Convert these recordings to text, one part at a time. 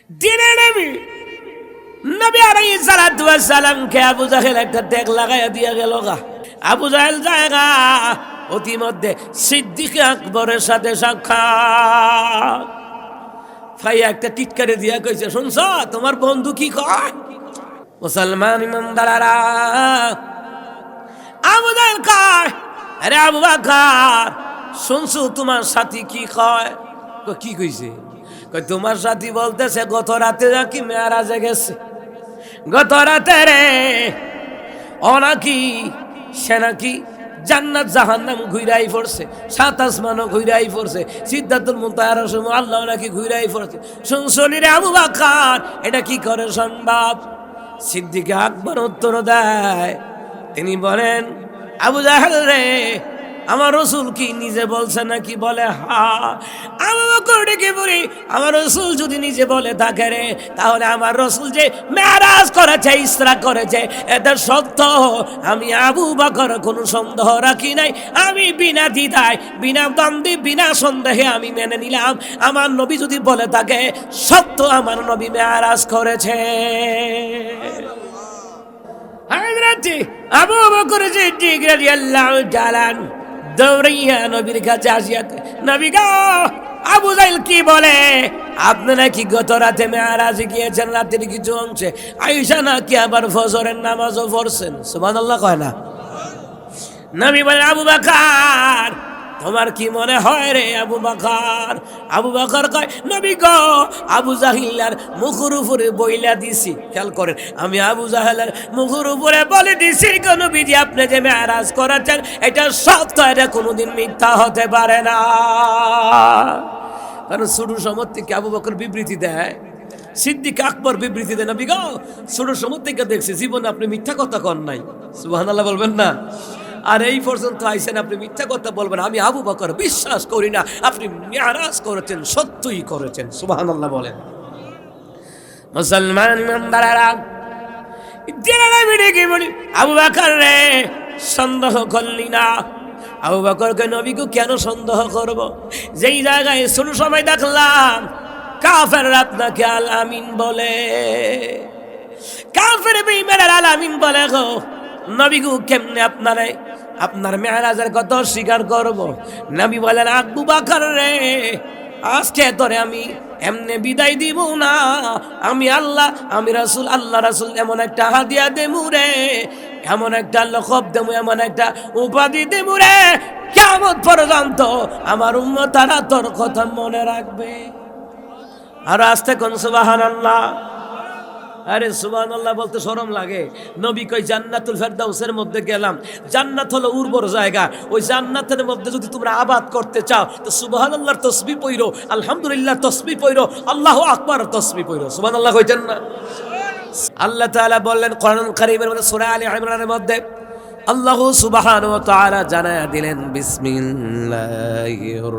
দিনে নবী নবী আলাইহিস সালাতু ওয়াস সালামকে আবু জাহেল একটা ট্যাগ লাগাইয়া দিয়া গেল গা। আবু জাহেল জায়গা অতিমধ্যে সিদ্দিক আকবরের সাথে সাক্ষাৎ ফাইয়া একটা টিটকারে দিয়া কইছে, শুনছ তোমার বন্ধু কি কয়? মুসলমান ইমানদারেরা, আবু জাহেল কয়, আরে আবু বকর শুনছো তোমার সাথী কি কয়? কি কইছে? কই তোমার সাথী বলতেছে গত রাতে নাকি মেরাজে গেছে, গত রাতে রে ও নাকি সে নাকি জান্নাত জাহান্নাম ঘুরাই পড়ছে, সাত আসমানও ঘুরাই পড়ছে, সিদ্ধাতুল মুনতাহার সময় আল্লাহ নাকি ঘুরাই পড়ছে। শুনছনি রে আবু বকর, এটা কি করে সম্ভব? সিদ্দিক আকবর উত্তর দেয়, তিনি বলেন, আবু জাহেল রে, আমার রসুল কি নিজে বলছে নাকি? বলে হ্যাঁ। আবু বকর ডেকে বলি, আমার রসুল যদি নিজে বলে থাকে রে, তাহলে আমার রসুল যে মেরাজ করেছে, ইসরা করেছে, এটা সত্য। আমি আবু বকর কোনো সন্দেহ রাখি নাই, আমি বিনা দ্বিধায়, বিনা দ্বন্দ্বে, বিনা সন্দেহে আমি মেনে নিলাম। আমার নবী যদি বলে থাকে সত্য, আমার নবী মেরাজ করেছে। আবু বকর সিদ্দিক রাদিয়াল্লাহু তাআলা দৌড়াইয়া নবীর কাছে আসিয়া, নবী গো, আবু জাহেল কি বলে? আপনি নাকি গত রাতে মেরাজে গিয়েছেন, রাতের কিছু অংশে আয়েশা নাকি আবার ফজরের নামাজও পড়ছেন। সুবহানাল্লাহ কয় না? নবী বলে, আবু বকর তোমার কি মনে হয় রে আবু বকর? আবু বকর কয়, নবী গো, আবু জাহেলের মুখের উপরে বইলা দিছি। খেয়াল করেন, আমি আবু জাহেলের মুখের উপরে বলে দিছি গো নবীজি, আপনি যে মেরাজ করেছেন এটা সত্য, এটা কোনোদিন মিথ্যা হতে পারে না। কারণ ছোট সময় থেকে আবু বকর বিবৃতি দেয়, সিদ্দিক আকবর বিবৃতি দেয়, নবী গো, ছোট সময় থেকে দেখছি জীবনে আপনি মিথ্যা কথা কন নাই। সুবহানাল্লাহ বলবেন না? আর এই পর্যন্ত আইসেন আপনি মিথ্যা কথা বলবেন, আমি আবু বকর বিশ্বাস করি না আপনি মেরাজ করেছেন, সত্যই করেছেন। সুবহানাল্লাহ বলেন। মুসলমান ইমানদারেরা, আবু বকর রে, সন্দেহ করলি না? আবু বকরকে নবীকে কেন সন্দেহ করব? যেই জায়গায় ছোট সময় দেখলাম কাফেররা আপনাকে আল আমিন বলে, কাফের বেঈমানরা আল আমিন বলে গো, নবী গো কেমনে আপনার মেরাজের কথা স্বীকার করব? নবী বলেন, আবু বকর রে, আজকে তোরে আমি এমনি বিদায় দিব না, আমি আল্লাহ, আমি রাসূল, আল্লাহ রাসূল এমন একটা হাদিয়া দেমু রে, এমন একটা লকব দেমু, এমন একটা উপাধি দেমু রে, কিয়ামত পর্যন্ত আমার উম্মতরা তোর কথা মনে রাখবে। আর আস্তে কোন সুবহানাল্লাহ। আরে সুবহানাল্লাহ বলতে শরম লাগে। নবী কই জান্নাতুল ফেরদাউসের মধ্যে গেলাম। জান্নাত হলো উর্বর জায়গা, ওই জান্নাতের মধ্যে যদি তোমরা আবাদ করতে চাও তো সুবহানাল্লাহর তাসবিহ পড়ো, আলহামদুলিল্লাহ তাসবিহ পড়ো, আল্লাহু আকবার তাসবিহ পড়ো। সুবহানাল্লাহ কইতেন না? আল্লাহ তাআলা বললেন কোরআন কারীমের মধ্যে সূরা আলে ইমরানের মধ্যে, আল্লাহ সুবহানাহু ওয়া তাআলা জানায়া দিলেন, বিসমিল্লাহির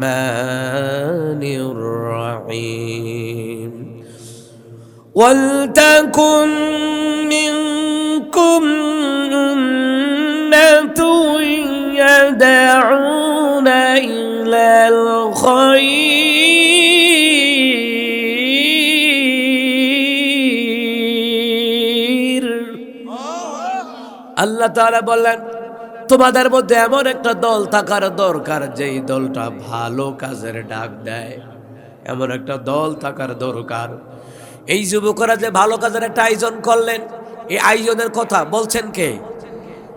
রাহমানির রাহিম, وَلْتَكُنْ مِنْكُمْ أُمَّةٌ يَدْعُونَ إِلَى الْخَيْرِ। আল্লাহ তাআলা বললেন, তোমাদের মধ্যে এমন একটা দল থাকার দরকার যেই দলটা ভালো কাজের ডাক দেয়, এমন একটা দল থাকার দরকার। এই যুবকরা যে ভালো কাজের একটা আয়োজন করলেন, এই আয়োজনের কথা বলছেন কে?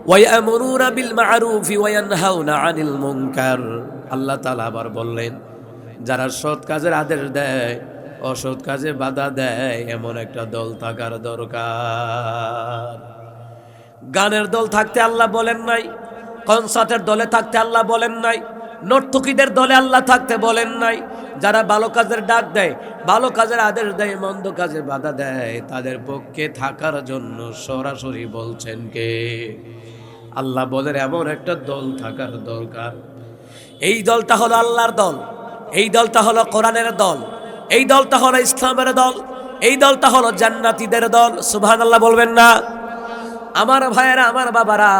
ওয়ায়ামুরুনা বিল মা'রুফি ওয়া ইয়ানহাউনা আনিল মুনকার। আল্লাহ তাআলা আবার বললেন, যারা সৎ কাজের আদেশ দেয়, অসৎ কাজে বাধা দেয়, এমন একটা দল থাকার দরকার। গানের দল থাকতে আল্লাহ বলেন নাই, কনসার্টের দলে থাকতে আল্লাহ বলেন নাই, নর্তকীদের দলে আল্লাহ থাকতে বলেন নাই। যারা ভালো কাজের ডাক দেয়, ভালো কাজের আদেশ দেয়, মন্দ কাজে বাধা দেয়, তাদের পক্ষে থাকার জন্য সরাসরি বলছেন কে? আল্লাহ বলেন এমন একটা দল থাকার দরকার। এই দলটা হলো আল্লাহর দল, এই দলটা হলো কোরআনের দল, এই দলটা হলো ইসলামের দল, এই দলটা হলো জান্নাতীদের দল। সুবহানাল্লাহ বলবেন না? আমার ভাইয়েরা, আমার বাবারা,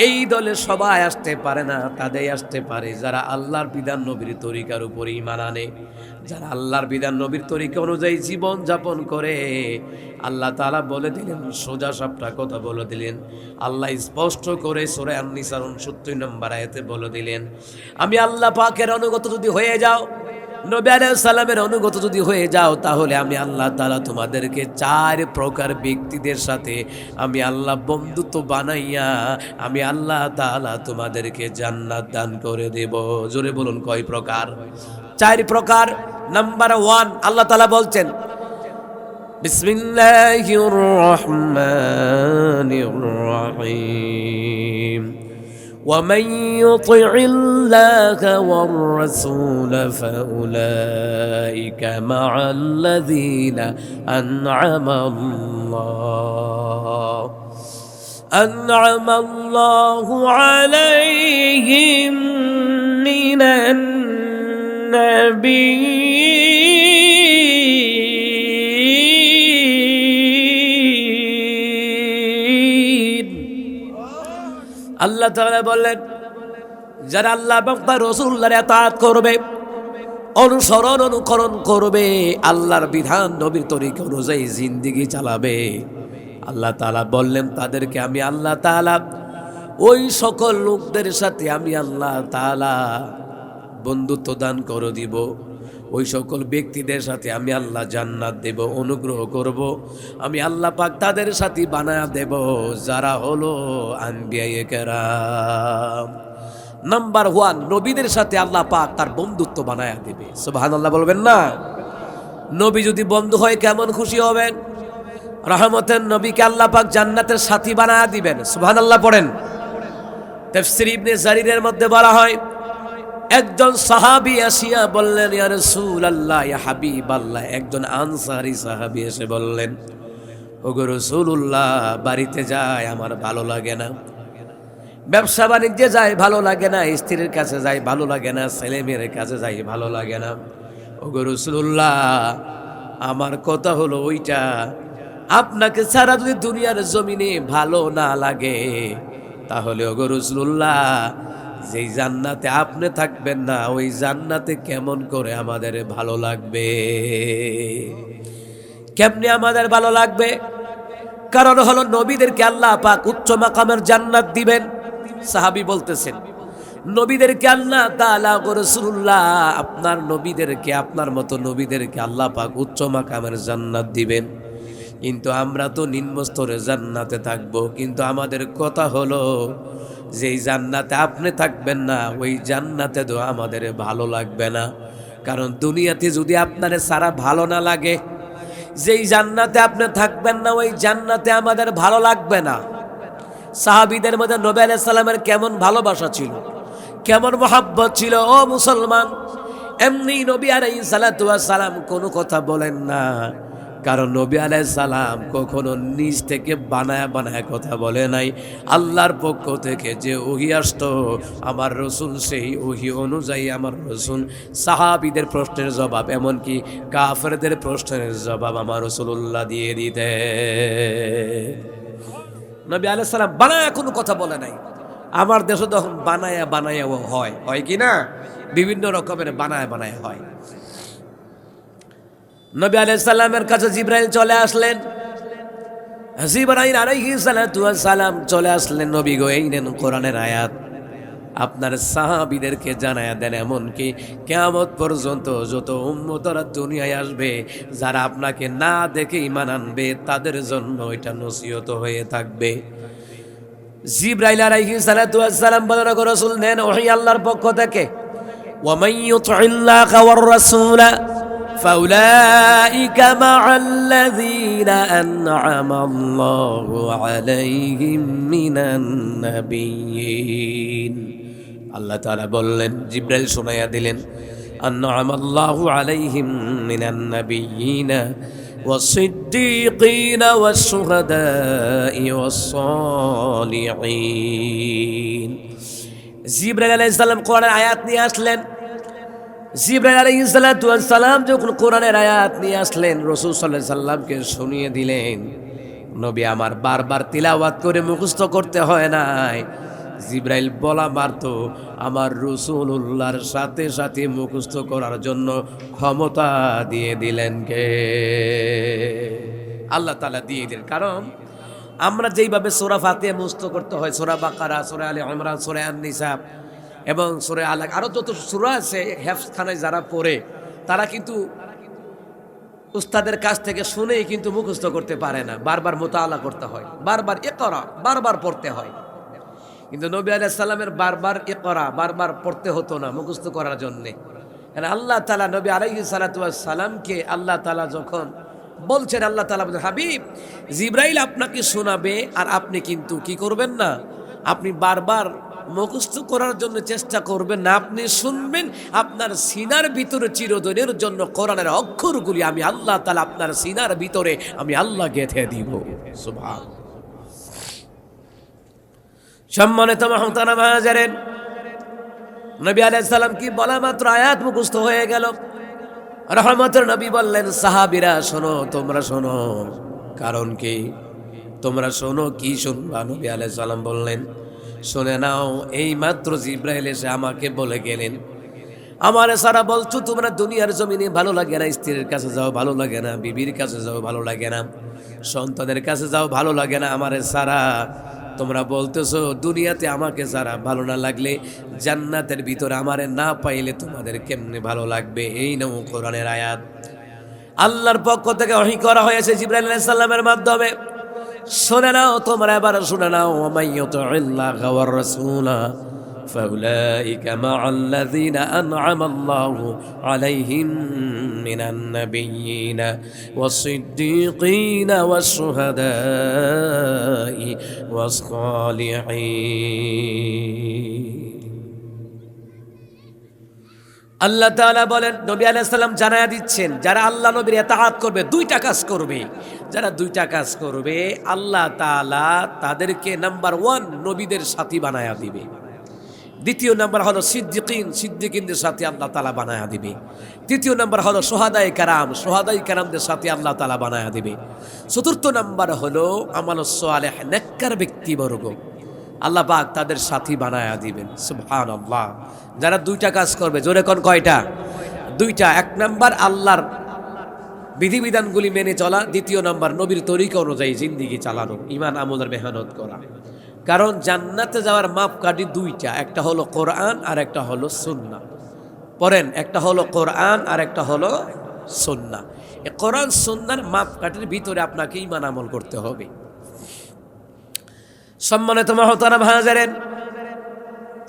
এই দলে সবাই আসতে পারে না, তাদের আসতে পারে যারা আল্লাহর বিধান নবীর তরিকার উপরে ঈমান আনে, যারা আল্লাহর বিধান নবীর তরিকা অনুযায়ী জীবন যাপন করে। আল্লাহ তাআলা বলে দিলেন, সোজা সাপটা কথা বলে দিলেন। আল্লাহ স্পষ্ট করে সূরা আন-নিসার 69 নম্বর আয়াতে বলে দিলেন, আমি আল্লাহ পাকের অনুগত যদি হয়ে যাও, নবী আলাইহিস সালামের অনুগত যদি হয়ে যাও, তাহলে আমি আল্লাহ তাআলা তোমাদেরকে 4 প্রকার ব্যক্তিদের সাথে আমি আল্লাহ বন্ধুত্ব বানাইয়া আমি আল্লাহ তাআলা তোমাদেরকে জান্নাত দান করে দেব। জোরে বলুন কয় প্রকার? 4 প্রকার। নাম্বার 1 আল্লাহ তাআলা বলছেন, বিসমিল্লাহির রহমানির রহিম, ومن يطع الله والرسول فأولئك مع الذين أنعم الله عليهم من النبيين। আল্লাহ তাআলা বললেন, যারা আল্লাহ এবং তার রাসূলের ইতাআত করবে, অনুসরণ অনুকরণ করবে, আল্লাহর বিধান নবীর তরিকা অনুযায়ী জিন্দেগি চালাবে, আল্লাহ তাআলা বললেন তাদেরকে আমি আল্লাহ তাআলা ওই সকল লোকদের সাথে আমি আল্লাহ তাআলা বন্ধুত্ব দান করে দিব, ওই সকল ব্যক্তিদের সাথে আমি আল্লাহ জান্নাত দেব, অনুগ্রহ করব, আমি আল্লাহ পাক তাদের সাথে বানায়া দেব যারা হলো আম্বিয়ায়ে কেরাম। নাম্বার 1 নবীদের সাথে আল্লাহ পাক তার বন্ধুত্ব বানায়া দেবে। সুবহানাল্লাহ বলবেন না? নবী যদি বন্ধু হয় কেমন খুশি হবেন? রহমতের নবীকে আল্লাহ পাক জান্নাতের সাথী বানায়া দিবেন। সুবহানাল্লাহ পড়েন। তাফসীর ইবনে জারীরের মধ্যে বলা হয়, একজন সাহাবী আসিয়া বললেন, ইয়া রাসূলুল্লাহ, ইয়া হাবিবাল্লাহ। একজন আনসারী সাহাবী এসে বললেন, ওগো রাসূলুল্লাহ, বাড়িতে যাই আমার ভালো লাগে না, ব্যবসা বাণিজ্যে যাই ভালো লাগে না, স্ত্রীর কাছে যাই ভালো লাগে না, ছেলে মেয়ের কাছে যাই ভালো লাগে না। ওগো রাসূলুল্লাহ, আমার কথা হলো ওইটা, আপনাকে ছাড়া যদি দুনিয়ার জমিনে ভালো না লাগে, তাহলে ওগো রাসূলুল্লাহ, যেই জান্নাতে আপনি থাকবেন না, ওই জান্নাতে কেমন করে আমাদের ভালো লাগবে? কেমনে আমাদের ভালো লাগবে? কারণ হলো নবীদেরকে আল্লাহ পাক উচ্চ মাকামের জান্নাত দিবেন। সাহাবী বলতেছেন, নবীদেরকে আল্লাহ তাআলা রাসূলুল্লাহ আপনার নবীদেরকে, আপনার মতো নবীদেরকে আল্লাহ পাক উচ্চ মাকামের জান্নাত দিবেন, কিন্তু আমরা তো নিম্ন স্তরে জান্নাতে থাকবো। কিন্তু আমাদের কথা হলো, যেই জান্নাতে আপনি থাকবেন না, ওই জান্নাতে তো আমাদের ভালো লাগবে না। কারণ দুনিয়াতে যদি আপনারে সারা ভালো না লাগে, যেই জান্নাতে আপনি থাকবেন না, ওই জান্নাতে আমাদের ভালো লাগবে না। সাহাবীদের মধ্যে নবী আলাইহিস সালামের কেমন ভালোবাসা ছিল, কেমন মহব্বত ছিল। ও মুসলমান, এমনি নবী আলাইহিস সালাতু ওয়াস সালাম কোনো কথা বলেন না, কারণ নবী আলাইহিস সালাম কখনো নিজ থেকে বানায়া বানায়া কথা বলে নাই। আল্লাহর পক্ষ থেকে যে ওহী আসতো, আমার রাসূল সেই ওহী অনুযায়ী আমার রাসূল সাহাবীদের প্রশ্নের জবাব, এমনকি কাফেরদের প্রশ্নের জবাব আমার রাসূলুল্লাহ দিয়ে দিতে। নবী আলাইহিস সালাম বানায়া কোনো কথা বলে নাই। আমার দেশে তখন বানায়া বানায়া হয় কি না? বিভিন্ন রকমের বানায়া বানায়া হয়। নবী আলাইহিস সালামের কাছে জিবরাইল চলে আসলেন। জিবরাইল আলাইহিস সালাতু ওয়াস সালাম চলে আসলেন, নবী গো, এই নেন কোরআনের আয়াত, আপনার সাহাবীদেরকে জানায়া দেন, এমনকি কিয়ামত পর্যন্ত যত উম্মতরা দুনিয়ায় আসবে, যারা আপনাকে না দেখে ঈমান আনবে, তাদের জন্য এটা নসিহত হয়ে থাকবে। জিবরাইল আলাইহিস সালাতু ওয়াস সালাম বলেন, ওগো রাসূল, নেন ওহী আল্লাহর পক্ষ থেকে, ওয়া মান ইউতি'িল্লাহা ওয়ার রাসূলা فأولئك مع الذين أنعم الله عليهم من النبيين। আল্লাহ তাআলা বললেন, জিবরাইল শোনায়া দিলেন, أنعم الله عليهم من النبيين والصديقين والشهداء والصالحين। জিবরাইল আলাইহিস সালাম কোরআনের আয়াত নিয়ে আসলেন। জিবরাইল আলাইহিস সালাতু ওয়াস সালাম যখন কোরআনের আয়াত নিয়ে আসলেন, রাসূল সাল্লাল্লাহু আলাইহি সাল্লামকে শুনিয়ে দিলেন। নবী আমার বারবার তিলাওয়াত করে মুখস্থ করতে হয় নাই, জিব্রাইল বলা মারতো, আমার রাসূলুল্লাহর সাথে সাথে মুখস্থ করার জন্য ক্ষমতা দিয়ে দিলেন কে? আল্লাহ তাআলা দিয়ে দিলেন। কারণ আমরা যেইভাবে সূরা ফাতিহা মুখস্থ করতে হয়, সূরা বাকারা, সূরা আলে ইমরান, সূরা আন-নিসা এবং সূরা আলাক, আরো যত সূরা আছে হেফজখানায় যারা পড়ে তারা কিন্তু উস্তাদের কাছ থেকে শুনেই কিন্তু মুখস্থ করতে পারে না, বারবার মুতাআলা করতে হয়, বারবার ইকরা বারবার পড়তে হয়। কিন্তু নবী আলাইহিস সালামের বারবার ইকরা বারবার পড়তে হতো না মুখস্থ করার জন্য। কারণ আল্লাহ তাআলা নবী আলাইহিস সালাতু ওয়াস সালামকে আল্লাহ তাআলা যখন বলছেন, আল্লাহ তাআলা বলেন, হাবিব জিবরাইল আপনাকে শোনাবে আর আপনি কিন্তু কি করবেন না, আপনি বারবার মুখস্থ করার জন্য চেষ্টা করবেন না, আপনি শুনবেন, আপনার সিনার ভিতরে চিরদিনের জন্য কোরআনের অক্ষরগুলি আমি আল্লাহ তাআলা আপনার সিনার ভিতরে আমি আল্লাহ গেঁথে দিব। সুবহানাল্লাহ। সম্মানিত মুহতারাম হাজিরিন, নবী আলাইহিস সালাম কি বলা মাত্র আয়াত মুখস্থ হয়ে গেল। রহমতের নবী বললেন, সাহাবীরা শোনো, তোমরা শোনো। কারণ কি? তোমরা শোনো, কি শুনবা? নবী আলাইহিস সালাম বললেন, শুনে নাও, এই মাত্র জিবরাইল এসে আমাকে বলে গেলেন, আমারে সারা বলছো তোমরা দুনিয়ার জমিনে ভালো লাগে না, স্ত্রীর কাছে যাও ভালো লাগে না, বিবির কাছে যাও ভালো লাগে না, সন্তানের কাছে যাও ভালো লাগে না, আমারে সারা তোমরা বলতেছো দুনিয়াতে আমাকে সারা ভালো না লাগলে জান্নাতের ভিতরে আমারে না পাইলে তোমাদের কেমনে ভালো লাগবে? এই নাও কোরআনের আয়াত, আল্লাহর পক্ষ থেকে ওহী করা হয়েছে জিবরাইল আলাইহিস সালামের মাধ্যমে। শুনে নাও, তোমরা এবার শুনে নাও, ওয়ামাইয়ুতিল্লাহা ওয়ার রাসূলা ফাউলাইকা মা'আল্লাযীনা আন'আমা আল্লাহু আলাইহিম মিনান নাবিয়্যিনা ওয়াস-সিদ্দীকীনা ওয়াশ-শুহাদাই ওয়াস-সালিহীন। আল্লাহ তাআলা বলেন, নবী আলাইহিস সালাম জানায়া দিচ্ছেন, যারা আল্লাহ নবীর ইতাআত করবে, দুইটা কাজ করবে, যারা দুইটা কাজ করবে আল্লাহ তাআলা তাদেরকে নাম্বার 1 নবীদের সাথী বানায়া দিবে, দ্বিতীয় নাম্বার হলো সিদ্দিকিনদের সাথে আল্লাহ তাআলা বানায়া দিবে, তৃতীয় নাম্বার হলো শুহাদায়ে কেরামদের সাথে আল্লাহ তাআলা বানায়া দিবে, চতুর্থ নাম্বার হলো আমালুস সালেহ নেককার ব্যক্তিবর্গ আল্লাহ পাক তাদের সাথী বানায়া দিবেন। সুবহানাল্লাহ। যারা দুইটা কাজ করবে, জোরে কোন কয়টা? দুইটা। এক নাম্বার আল্লাহর বিধিবিধানগুলি মেনে চলা, দ্বিতীয় নাম্বার নবীর তরিকা অনুযায়ী জিন্দেগি চালানো, ঈমান আমলের মেহনত করা। কারণ জান্নাতে যাওয়ার মাপকাঠি দুইটা, একটা হলো কোরআন আর একটা হলো সুন্নাহ। পড়েন, একটা হলো কোরআন আর একটা হলো সুন্নাহ। এই কোরআন সুন্নাহর মাপকাঠির ভিতরে আপনাকে ঈমান আমল করতে হবে। সম্মানিত মুহতারাম হাজিরিন,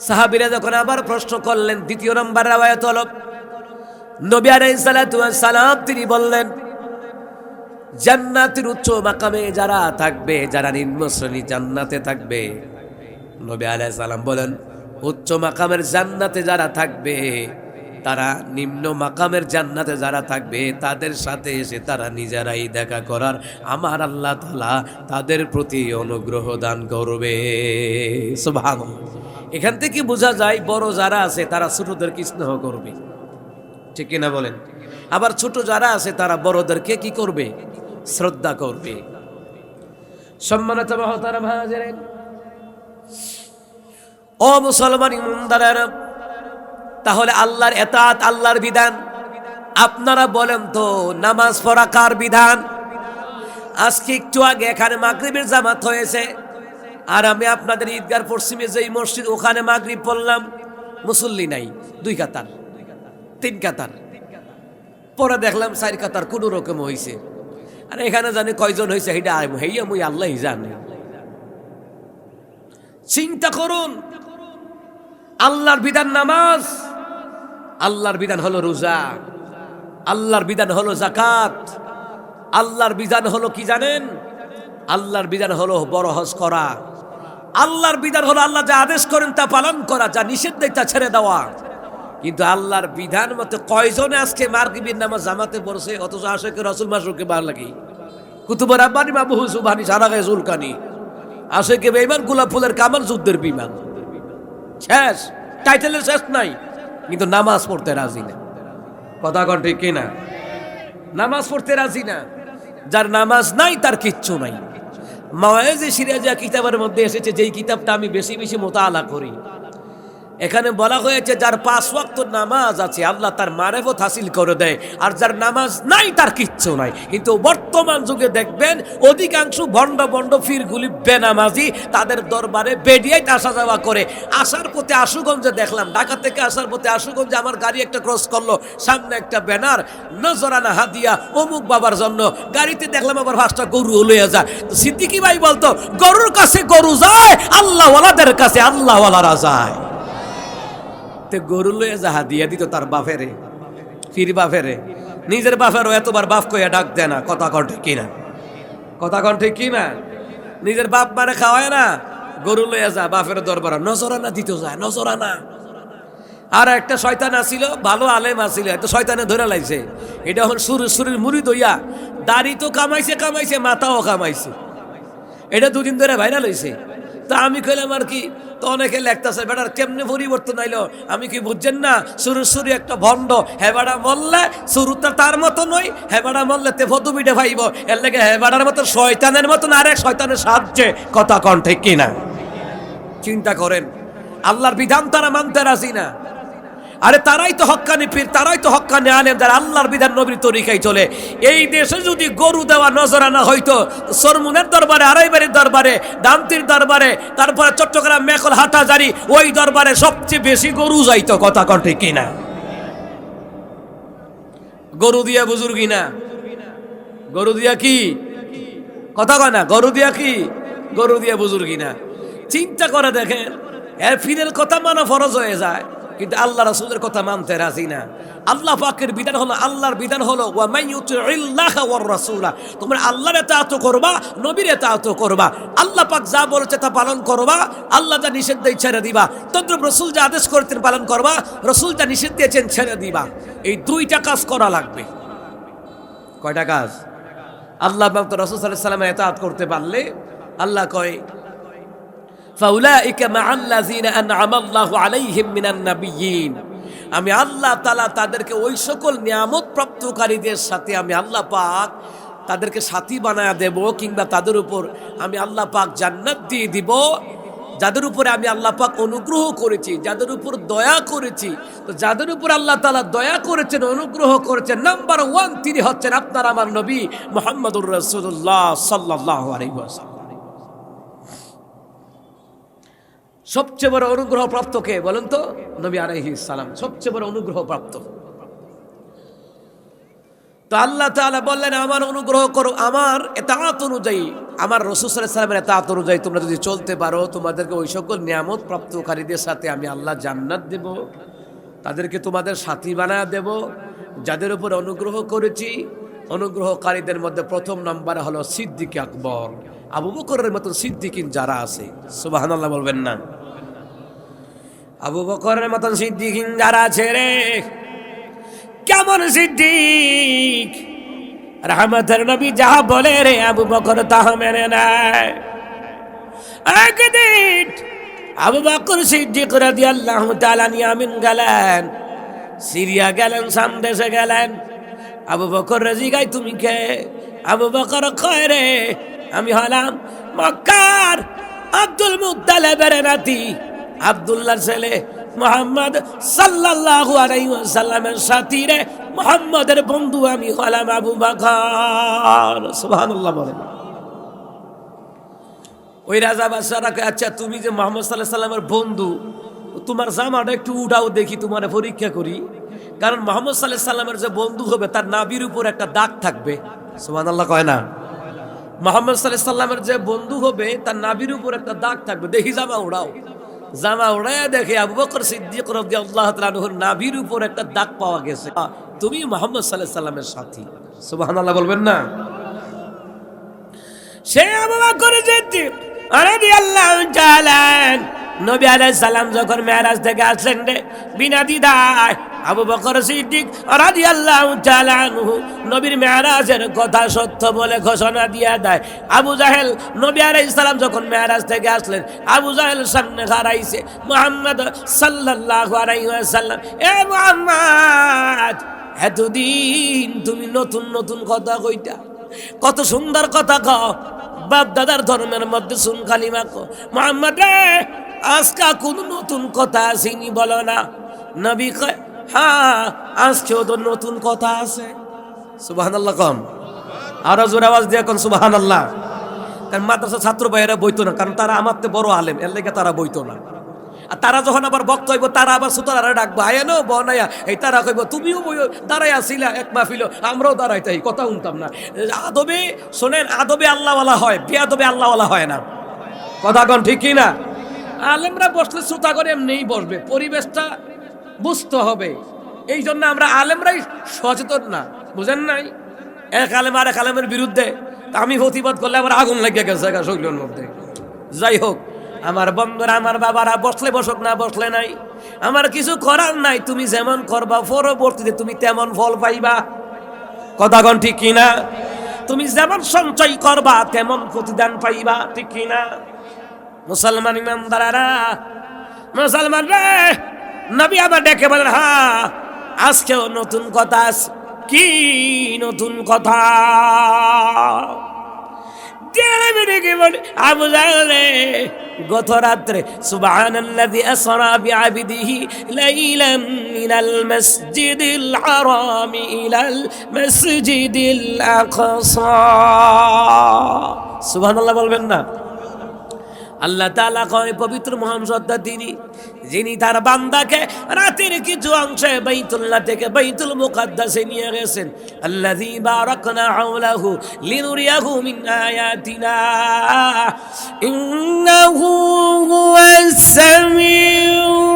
সাহাবীরা যখন আবার প্রশ্ন করলেন, দ্বিতীয় নম্বর রওয়ায়াত হলো নবী আলাইহিস সালাতু ওয়াস সালাম তিনি বললেন, জান্নাতের উচ্চ মাকামে যারা থাকবে, যারা নিম্ন শ্রেণী জান্নাতে থাকবে, নবী আলাইহিস সালাম বলেন, উচ্চ মাকামের জান্নাতে যারা থাকবে, তারা নিম্ন মাকামের জান্নাতে যারা থাকবে, তাদের সাথে এসে তারা নিজেরাই দেখা করার আমার আল্লাহ তাআলা তাদের প্রতি অনুগ্রহ দান করবে। সুবহানাল্লাহ। এখান থেকে বোঝা যায় বড় যারা আছে তারা ছোটদেরকে স্নেহ করবে, ঠিক কিনা বলেন? আবার ছোট যারা আছে তারা বড়দেরকে কি করবে? শ্রদ্ধা করবে। সম্মানিত মুহতারাম হাজিরিন, ও মুসলমান ইমানদারেরা, তাহলে আল্লাহর ইতাআত, আল্লাহর বিধান, আপনারা বলেন তো নামাজ পড়া কার বিধান? আজকে একটু আগে এখানে মাগরিবের জামাত হয়েছে, আর আমি আপনাদের ঈদগার পশ্চিমে যেই মসজিদ, ওখানে মাগরিব পড়লাম, মুসল্লি নাই, 2 কাতার 3 কাতার, পরে দেখলাম 4 কাতার কোনো রকম হয়েছে। আর এখানে জানি কয়জন হয়েছে, এটা হেইয়া মুই আল্লাহই জানে। চিন্তা করুন, আল্লাহর বিধান নামাজ, আল্লাহর বিধান হলো রোজা, আল্লাহর বিধান হলো যাকাত, আল্লাহর বিধান হলো কি জানেন? আল্লাহর বিধান হলো বড় হজ করা, আল্লাহর বিধান হলো আল্লাহ যা আদেশ করেন তা পালন করা, যা নিষেধ দেয় তা ছেড়ে দেওয়া। কিন্তু আল্লাহর বিধান মতে কয়জনে আজকে মাগরিবের নামাজ জামাতে পড়ছে, অথচ আশিকে রাসূল মাশরুকে বার লাগি কুতুবে রাব্বানি মাবুহু সুবহানি সারা গায়ে জুলকানি, আশিকে বেঈমান গোলাপ ফুলের কামাল যুদ্ধের বিমান, শেষ, টাইটেলের শেষ নাই, কিন্তু নামাজ পড়তে রাজি না। কথা কোন ঠিক কিনা? নামাজ পড়তে রাজি না। যার নামাজ নাই তার কিচ্ছু নাই। মাওয়াইজে সিরাজিয়া কিতাবের মধ্যে এসেছে, যেই কিতাবটা আমি বেশি বেশি মোতালা করি, এখানে বলা হয়েছে যার 5 ওয়াক্ত নামাজ আছে আল্লাহ তার মারেফত হাসিল করে দেয়, আর যার নামাজ নাই তার কিচ্ছু নাই। কিন্তু বর্তমান যুগে দেখবেন অধিকাংশ ভণ্ড ভণ্ড ফিরগুলি বেনামাজি, তাদের দরবারে বেডিয়াইতে আসা যাওয়া করে। আসার পথে আশুগঞ্জে দেখলাম, ঢাকা থেকে আসার পথে আশুগঞ্জে আমার গাড়ি একটা ক্রস করলো, সামনে একটা ব্যানার, নজরানা হাদিয়া অমুক বাবার জন্য। গাড়িতে দেখলাম আবার 5টা গরু লইয়া যায়। তো সিদ্দিকী ভাই বলতো, গরুর কাছে গরু যায়, আল্লাহওয়ালাদের কাছে আল্লাহওয়ালারা যায়। গরু লয়ে যাহা দিয়া দিত তার বাপেরে, ফির বাপেরে, নিজের বাপেরও এতবার বাপ কইয়া ডাক দেয় না। কথা কণ্ঠে কিনা, কথা কণ্ঠে কিনা, নিজের বাপ মানে খাওয়ায় না, গরু লইয়া যা বাপের দরবারে নজরানা দিতে যায়, নজরানা। আর একটা শয়তান আসিল, ভালো আলেম আসিল, একটা শয়তানে ধরে লাইছে। এটা এখন সুরের মুড়ি দইয়া দাড়ি তো কামাইছে কামাইছে, মাথাও কামাইছে। এটা 2 দিন ধরে ভাইরাল হয়েছে। তা আমি কইলাম আর কি, তো অনেকে লেখতেছে বেটার কেমনে পরিবর্তন আইলো, আমি কি বুঝছেন না? সুরি একটা ভণ্ড, হেবাড়া মরলে সুরুটা তার মতো নয়, হেবাড়া মরলে তে ফতুবিটে ভাইব, এর লেগে হেবাড়ার মতো শয়তানের মতন আরেক শয়তানের সাহায্যে। কথা কন ঠিক কিনা? চিন্তা করেন, আল্লাহর বিধান তারা মানতে রাজি না। আরে তারাই তো হক্কানি পীর, তারাই তো হক্কানি আলেম, যারা আল্লাহর বিধান নবীর তরিকায় চলে। এই দেশে যদি গরু দেওয়া নজরানা হইতো, সরমুনের দরবারে, আড়াইবাড়ির দরবারে, দামতির দরবারে, তারপরে চট্টগ্রাম মেকল হাটাজারি, ওই দরবারে সবচেয়ে বেশি গরু যাইতো। কথা কণ্ঠে কিনা? গরু দিয়া বুজুর্গি না, গরু দিয়া কি কথা কয় না, গরু দিয়া কি, গরু দিয়া বুজুর্গি না। চিন্তা করে দেখেন, এর ফিরের কথা মানা ফরজ হয়ে যায়, কিন্তু আল্লাহ রাসূলের কথা মানতে রাজি না। আল্লাহ পাকের বিধান হলো, আল্লাহর বিধান হলো ওয়া মান ইউতিইল্লাহা ওয়ার রাসূলা, তোমরা আল্লাহর ইতাআত করবা, নবীর ইতাআত করবা। আল্লাহ পাক যা বলেছে তা পালন করবা, আল্লাহ যা নিষেধ দিয়ে ছেড়ে দিবা। তদ্রূপ রাসূল যা আদেশ করেছেন পালন করবা, রাসূল যা নিষেধ দিয়েছেন ছেড়ে দিবা। এই 2টা কাজ করা লাগবে। কয়টা কাজ? আল্লাহ পাক তো রাসূল সাল্লাল্লাহু আলাইহি ওয়াসাল্লামের ইতাআত করতে পারলে আল্লাহ কয় ফাউলাইকা মাআল্লাযিনা আন'আমা আল্লাহু আলাইহিম মিনান নাবিয়্যিন, আমি আল্লাহ তাআলা তাদেরকে ওই সকল নিয়ামত প্রাপ্তকারীদের সাথে আমি আল্লাহ পাক তাদেরকে সাথী বানায়া দেব, কিংবা তাদের উপর আমি আল্লাহ পাক জান্নাত দিয়ে দিব, যাদের উপরে আমি আল্লাহ পাক অনুগ্রহ করেছি, যাদের উপর দয়া করেছি। তো যাদের উপর আল্লাহ তাআলা দয়া করেছেন, অনুগ্রহ করেছেন, নাম্বার 1 তিনি হচ্ছেন আপনার আমার নবী মুহাম্মদুর রাসূলুল্লাহ সাল্লাল্লাহু আলাইহি ওয়াসাল্লাম। সবচেয়ে বড় অনুগ্রহ প্রাপ্ত কে বলেন তো? নবী আলাইহিস সালাম সবচেয়ে বড় অনুগ্রহ প্রাপ্ত। তো আল্লাহ তাআলা বললেন আমার অনুগ্রহ করো, আমার ইতাআত অনুযায়ী, আমার রাসূল সাল্লাল্লাহু আলাইহি ওয়াসাল্লামের ইতাআত অনুযায়ী তোমরা যদি চলতে পারো, তোমাদেরকে ওই সকল নিয়ামত প্রাপ্তকারীদের সাথে আমি আল্লাহ জান্নাত দেব, তাদেরকে তোমাদের সাথী বানায়া দেব, যাদের উপর অনুগ্রহ করেছি। অনুগ্রহকারীদের মধ্যে প্রথম নাম্বার হলো সিদ্দিক আকবর, আবু বকরের মতো সিদ্দিকিন যারা আছে, সুবহানাল্লাহ বলবেন না? আবু বকরের মতন সিদ্দিকিন যারা আছে রে, কেমন সিদ্দিক, রহমতের নবী যাহা বলে রে আবু বকর তাহা মেনে নেয়। একদিন আবু বকর সিদ্দিক রাদিয়াল্লাহু তাআলা ইয়ামিন গেলেন, সিরিয়া গেলেন, শাম দেশে গেলেন। আবু বকর জিগাই তুমি কে? আবু বকর কয় রে আমি হলাম মক্কার আব্দুল মুত্তালিবের নাতি, আব্দুল্লাহর ছেলে, মুহাম্মদ সাল্লাল্লাহু আলাইহি ওয়াসাল্লামের সাথী রে, মুহাম্মদের বন্ধু আমি হলাম আবু বকর। সুবহানাল্লাহ বলেন। ওই রাজা বাদশাহরা কয় আচ্ছা তুমি যে মুহাম্মদ সাল্লাল্লাহু আলাইহি ওয়াসাল্লামের বন্ধু, তোমার জামাটা একটু উঠাও দেখি, তোমার পরীক্ষা করি। কারণ মুহাম্মদ সাল্লাল্লাহু আলাইহি ওয়াসাল্লামের যে বন্ধু হবে তার নাভির উপর একটা দাগ থাকবে। সুবহানাল্লাহ কয় না? মুহাম্মদ সাল্লাল্লাহু আলাইহি ওয়াসাল্লামের যে বন্ধু হবে তার নাভির উপর একটা দাগ থাকবে, দেখি জামা উড়াও। জামা উড়াইয়া দেখে আবু বকর সিদ্দিক রাদিয়াল্লাহু তাআলা আনহুর নাভির উপর একটা দাগ পাওয়া গেছে। তুমি মুহাম্মদ সাল্লাল্লাহু আলাইহি ওয়াসাল্লামের সাথী। সুবহানাল্লাহ বলবেন না? সে আবু বকর সিদ্দিক রাদিয়াল্লাহু তাআলা নবী আলাইহিস সালাম যখন মেরাজ থেকে আসলেন রে, বিনা দ্বিধায় আবু বকর সিদ্দিক রাদিয়াল্লাহু তাআলা আনহু নবীর মেরাজের কথা সত্য বলে ঘোষণা দিয়ে দেয়। আবু জাহেল নবী আলাইহিস সালাম যখন মেরাজ থেকে আসলেন, আবু জাহেল সামনে দাঁড়াইছে, মুহাম্মদ সাল্লাল্লাহু আলাইহি ওয়াসাল্লাম, এ মুহাম্মদ এতদিন তুমি নতুন নতুন কথা কইতা, কত সুন্দর কথা কও, বাপ দাদার ধর্মের মধ্যে শুন কালিমা কো মুহাম্মদ রে আজকা কোন নতুন কথা আসেনি বলো না। নবী কয় হ্যাঁ আজকেও তো নতুন কথা আছে। সুবহানাল্লাহ কম, আরো জোরে আওয়াজ দিয়ে কোন সুবহানাল্লাহ। কারণ মাদ্রাসা ছাত্র ভাইয়েরা বইতো না, কারণ তারা আমার তো বড় আলেম, এর লেগে তারা বইতো না। আর তারা যখন আবার বক্ত হইব তারা আবার সুতরারা ডাকবো আয়ানো বনায়া, এই তারা কইব তুমিও বই দাঁড়াই আসিলা এক মাহফিল, আমরাও দাঁড়াইতাই, কথা শুনতাম না। আদবে শোনেন, আদবে আল্লাহওয়ালা হয়, বেয়াদবে আল্লাহওয়ালা হয় না। কথা কন ঠিক কি না? আলেমরা বসলে শ্রোতা করে এমনিই বসবে, পরিবেশটা বুঝতে হবে। এই জন্য আমরা আলেমরাই সচেতন না, বুঝেন নাই? এক আলেম আর এক আলেমের বিরুদ্ধে আমি প্রতিবাদ করলে আবার আগুন লেগে গেছে শৈলের মধ্যে। যাই হোক আমার বন্ধুরা, আমার বাবারা, বসলে বসক না বসলে নাই, আমার কিছু করার নাই। তুমি যেমন করবা পরবর্তীতে তুমি তেমন ফল পাইবা। কথা কন ঠিক কিনা? তুমি যেমন সঞ্চয় করবা তেমন প্রতিদান পাইবা, ঠিক কিনা? মুসলমান ইমানদারেরা, মুসলমান রে, নবী আবার ডেকে বলেন হ্যাঁ আজকেও নতুন কথা আছে। কি নতুন কথা? আবু জাহল গত রাত্রে সুবহানাল্লাযী আসরা বিআবদিহি লাইলাম মিনাল মাসজিদিল হারাম ইলাল মাসজিদিল আকসা। সুবহানাল্লাহ বলবেন না? আল্লাহ তাআলা কয় পবিত্র মহান সত্তা তিনি, যিনি তার বান্দাকে রাতের কিছু অংশে বাইতুল্লাহ থেকে বাইতুল মুকাদ্দাসে নিয়ে গেছেন। আল্লাযী বারাকনা হাওলাহু লিনুরিয়াহু মিন আয়াতিনা ইন্নাহু হুয়াস সামিউল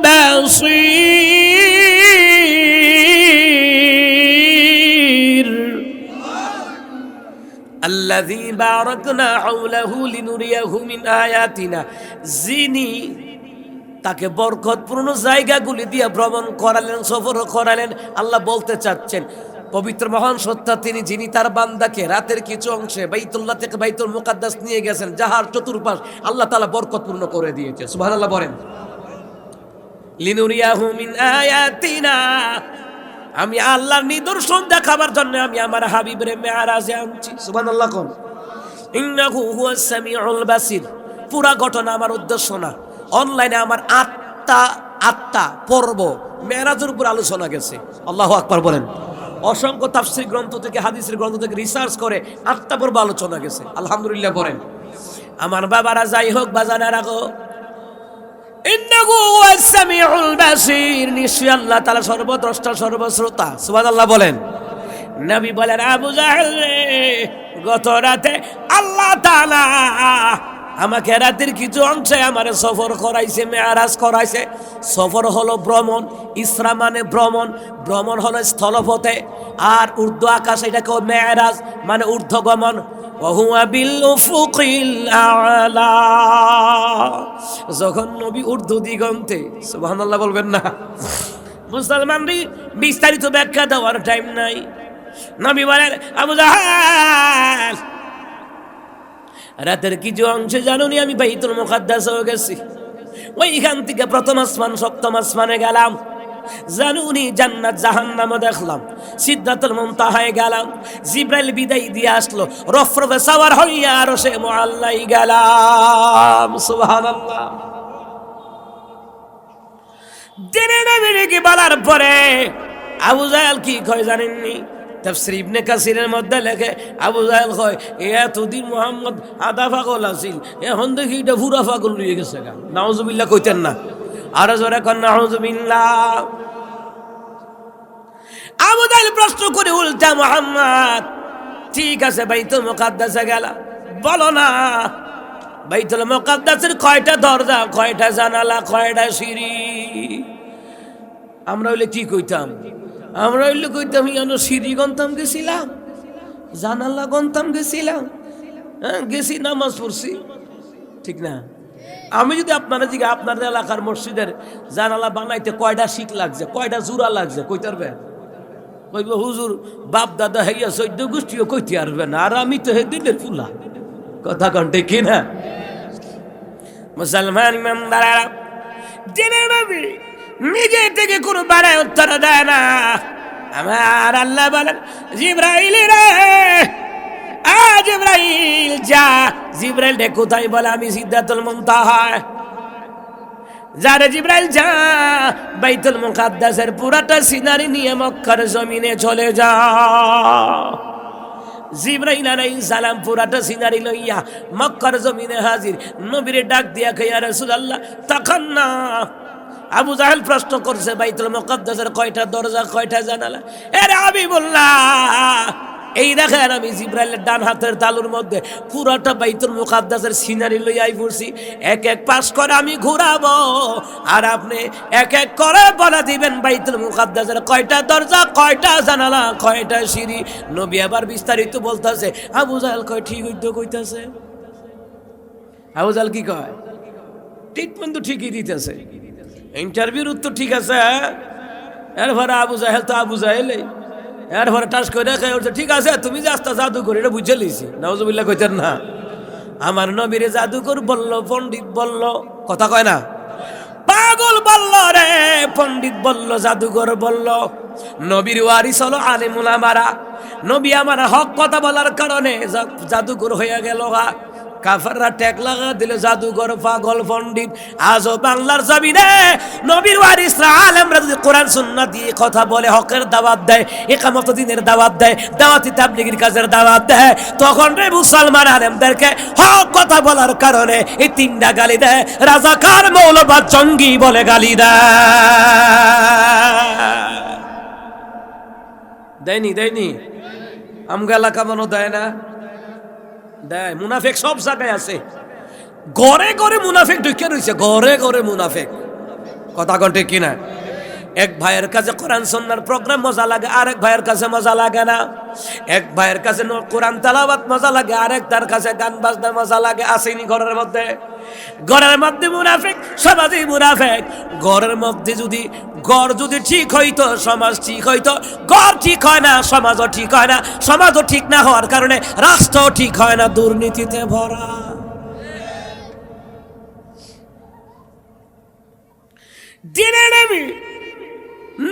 বাসীর। আল্লাযী বারাকনা হাওলাহু লিনুরিয়াহু মিন আয়াতিনা, যিনি তাকে বরকতপূর্ণ জায়গাগুলি দিয়ে ভ্রমণ করালেন, সফর করালেন। আল্লাহ বলতে চাচ্ছেন পবিত্র মহান সত্তা তিনি, যিনি তার বান্দাকে রাতের কিছু অংশে বাইতুল্লাহ থেকে বাইতুল মুকাদ্দাস নিয়ে গেছেন, যাহার চতুর্পাশ আল্লাহ তাআলা বরকতপূর্ণ করে দিয়েছে। সুবহানাল্লাহ বলেন। লিনুরিয়াহু মিন আয়াতিনা, আমি আল্লাহর নিদর্শন দেখাবার জন্য আমি আমার হাবিবের মেরাজে আনছি। সুবহানাল্লাহ কোন। ইন্নাহু হুয়াস সামিউল বাসীর। পুরা ঘটনা আমার উদ্দেশ্য না, অনলাইনে আমার আটটা পর্ব মেরাজের উপর আলোচনা গেছে। আল্লাহু আকবার বলেন। অসংখ্য তাফসীর গ্রন্থ থেকে, হাদিসের গ্রন্থ থেকে রিসার্চ করে 8টা পর্ব আলোচনা গেছে। আলহামদুলিল্লাহ বলেন। আমার বাবারা, যাই হোক বাজানেরা গো, ইন্নাহু হুয়াস সামিউল বাসীর, নিশ্চয়ই আল্লাহ তাআলা সর্বদ্রষ্টা সর্বশ্রোতা। সুবহানাল্লাহ বলেন। নবী বলেন আবু জাহল রে, গত রাতে আল্লাহ তাআলা আমাকে রাতের কিছু অংশে আমার সফর করাইছে, মেরাজ করাইছে। সফর হলো ভ্রমণ, ইসরা মানে ভ্রমণ, ভ্রমণ হলো স্থলপথে, আর ঊর্ধ্ব আকাশ এটাকে মেরাজ মানে ঊর্ধ্বগমন। ওহুয়া বিল উফুকিল আ'লা, যখন নবী ঊর্ধ্ব দিগন্তে, সুবহানাল্লাহ বলবেন না? মুসলমানরা বিস্তারিত ব্যাখ্যা দেওয়ার টাইম নাই। নবী বলেন আবু জাহল, রাতের কিছু অংশে জানুনি আমি বাইতুল মুকাদ্দাস হয়ে গেছি, ওইখান থেকে প্রথম আসমান সপ্তম আসমানে গেলাম, জানুনি জান্নাত জাহান্নাম দেখলাম, সিদরাতুল মুনতাহায় গেলাম, জিবরাইল বিদায় দিয়ে আসলো, রফরফে সাওয়ার হইয়া আরশে মুআল্লাই গেলাম। সুবহানাল্লাহ। দিনে নবীকে কি বলার পরে আবু জাহল কি কয় জানেননি? তাফসীর ইবনে কাসিরের মধ্যে লেখে আবু জাহল কয় এতদিন মুহাম্মদ আধা পাগল আছিল, এখন দেখি এটা পুরা পাগল হয়ে গেছে। নাউজুবিল্লাহ কইতেন না? আর জোরে কন নাউজুবিল্লাহ। আবু জাহল প্রশ্ন করে উল্টা, মুহাম্মদ ঠিক আছে বাইতুল মুকাদ্দাসে গেলা, বলো না বাইতুল মুকাদ্দাসের কয়টা দরজা, কয়টা জানালা, কয়টা সিঁড়ি? আমরা হইলে কি কইতাম? আমরা হইলে কইতাম ইয়ানো সিঁড়ি গন্তাম গেছিলাম, জানালা গন্তাম গেছিলাম, হ্যাঁ গেছি, নামাজ পড়ছি, ঠিক না? আমি যদি আপনারা দিকে আপনাদের এলাকার মসজিদের জানালা বানাইতে কয়টা শিক লাগছে, কয়টা জোড়া লাগছে, কইতে পারবেন? কইব হুজুর বাপ দাদা হইয়া 14 গোষ্ঠীও কইতে পারবে না, আর আমি তো হে দিনের ফুলা। কথা কন্টে কি না? মুসলমান ইমানদারেরা, জেনে নবী নিজে থেকে কোনো বাড়ায় উত্তর দেয় না। আমার আল্লাহ বলেন জিবরাইল রে, জিবরাইল যা। জিবরাইল রে কোথায় বলে আমি সিদরাতুল মুনতাহা। যারে জিবরাইল যা, বাইতুল মুকাদ্দাসের পুরাটা সিনারি নিয়ে মক্কার জমিনে চলে যা। জিবরাইল আলাইহিস সালাম পুরাটা সিনারি লইয়া মক্কার জমিনে হাজির। নবীরে ডাক দিয়া কইয়া রাসূলুল্লাহ তাকান না। আবু জাহেল প্রশ্ন করছে বাইতুল মুকাদ্দাসের কয়টা দরজা কয়টা জানালা? আরে হাবিবুল্লাহ এই দেখেন আমি জিবরাইলের ডান হাতের তালুর মধ্যে পুরোটা বাইতুল মুকাদ্দাসের সিনারি লইয়াই পড়ছি। এক এক পাশ করে আমি ঘুরাবো আর আপনি এক এক করে বলে দিবেন বাইতুল মুকাদ্দাসের কয়টা দরজা কয়টা জানালা কয়টা সিঁড়ি। নবী আবার বিস্তারিত বলতেছে। আবু জাহেল কয় ঠিক হইতো কইতাছে। আবু জাহেল কি কয়? ট্রিটমেন্ট তো ঠিকই দিতেছে, ইন্টারভিউর উত্তর ঠিক আছে। এরপরে আবু জাহেল তো আবু জাহেলই। এরপরে টাস করে খাই উঠছে ঠিক আছে তুমি যে আস্তা জাদুকর এটা বুঝে লিছি। নাউজুবিল্লাহ কইতেন না। আমার নবীরে জাদুকর বলল, পণ্ডিত বলল, কথা কয় না, পাগল বলল রে, পণ্ডিত বলল, জাদুকর বলল। নবীর ওয়ারিস হলো আলেম উলামারা। নবী আমার হক কথা বলার কারণে জাদুকর হয়ে গেল। কাফাররা ট্যাগ লাগা দিলে জাদুঘর পাগল পণ্ডিত। আজও বাংলার জমিনে নবীর ওয়ারিসরা আলেমরা যদি কোরআন সুন্নাহ দিয়ে কথা বলে, হকের দাওয়াত দেয়, ইকামত দিনের দাওয়াত দেয়, দাওয়াতি তাবলীগের কাজের দাওয়াত দেয়, তখন রে মুসলমান আলেমদেরকে হক কথা বলার কারণে এই তিনটা গালি দেয়। রাজাকার, মৌলবাদ, জঙ্গি বলে গালি দেয়নি দেয়নি আমগা এলাকা মনে দেয় না দেয়। মুনাফিক সব জায়গায় আছে, ঘরে ঘরে মুনাফিক ঢুকে রয়েছে, ঘরে ঘরে মুনাফিক। কথা কন্টে কিনা? এক ভাইয়ের কাছে কোরআন সুন্নাহর প্রোগ্রাম মজা লাগে, আরেক ভাইয়ের কাছে মজা লাগে না। এক ভাইয়ের কাছে কোরআন তেলাওয়াত মজা লাগে, আরেক তার কাছে গান বাজনা মজা লাগে। আসেনি ঘরের মধ্যে? ঘরের মধ্যে মুনাফিক, সমাজে মুনাফিক। ঘরের মধ্যে যদি ঘর যদি ঠিক হইতো সমাজ ঠিক হইতো। ঘর ঠিক হয় না, সমাজও ঠিক হয় না। সমাজও ঠিক না হওয়ার কারণে রাষ্ট্রও ঠিক হয় না, দুর্নীতিতে ভরা। দিনে নবী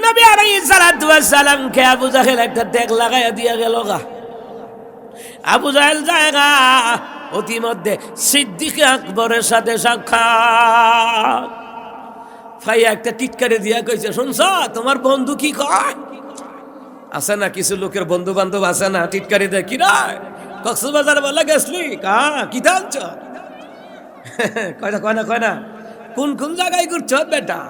নবী আলাইহিস সালাতু ওয়াস সালামকে আবু জাহেল একটা ট্যাগ লাগাইয়া দিয়া গেল গা। আবু জাহেল জায়গা অতিমধ্যে সিদ্দিক আকবরের সাথে সাক্ষাৎ। ভাইয়া একটা টিটকারে দিয়া কইছে, শুনছ তোমার বন্ধু কি কয়? আছে না কিছু লোকের বন্ধু বান্ধব আছে না, টিটকারি দেয়, কি রে কক্সবাজার বলে গেছলি কা কি দাঁচ কয় না কয় না কোন কোন জায়গায় ঘুরছ বেটা,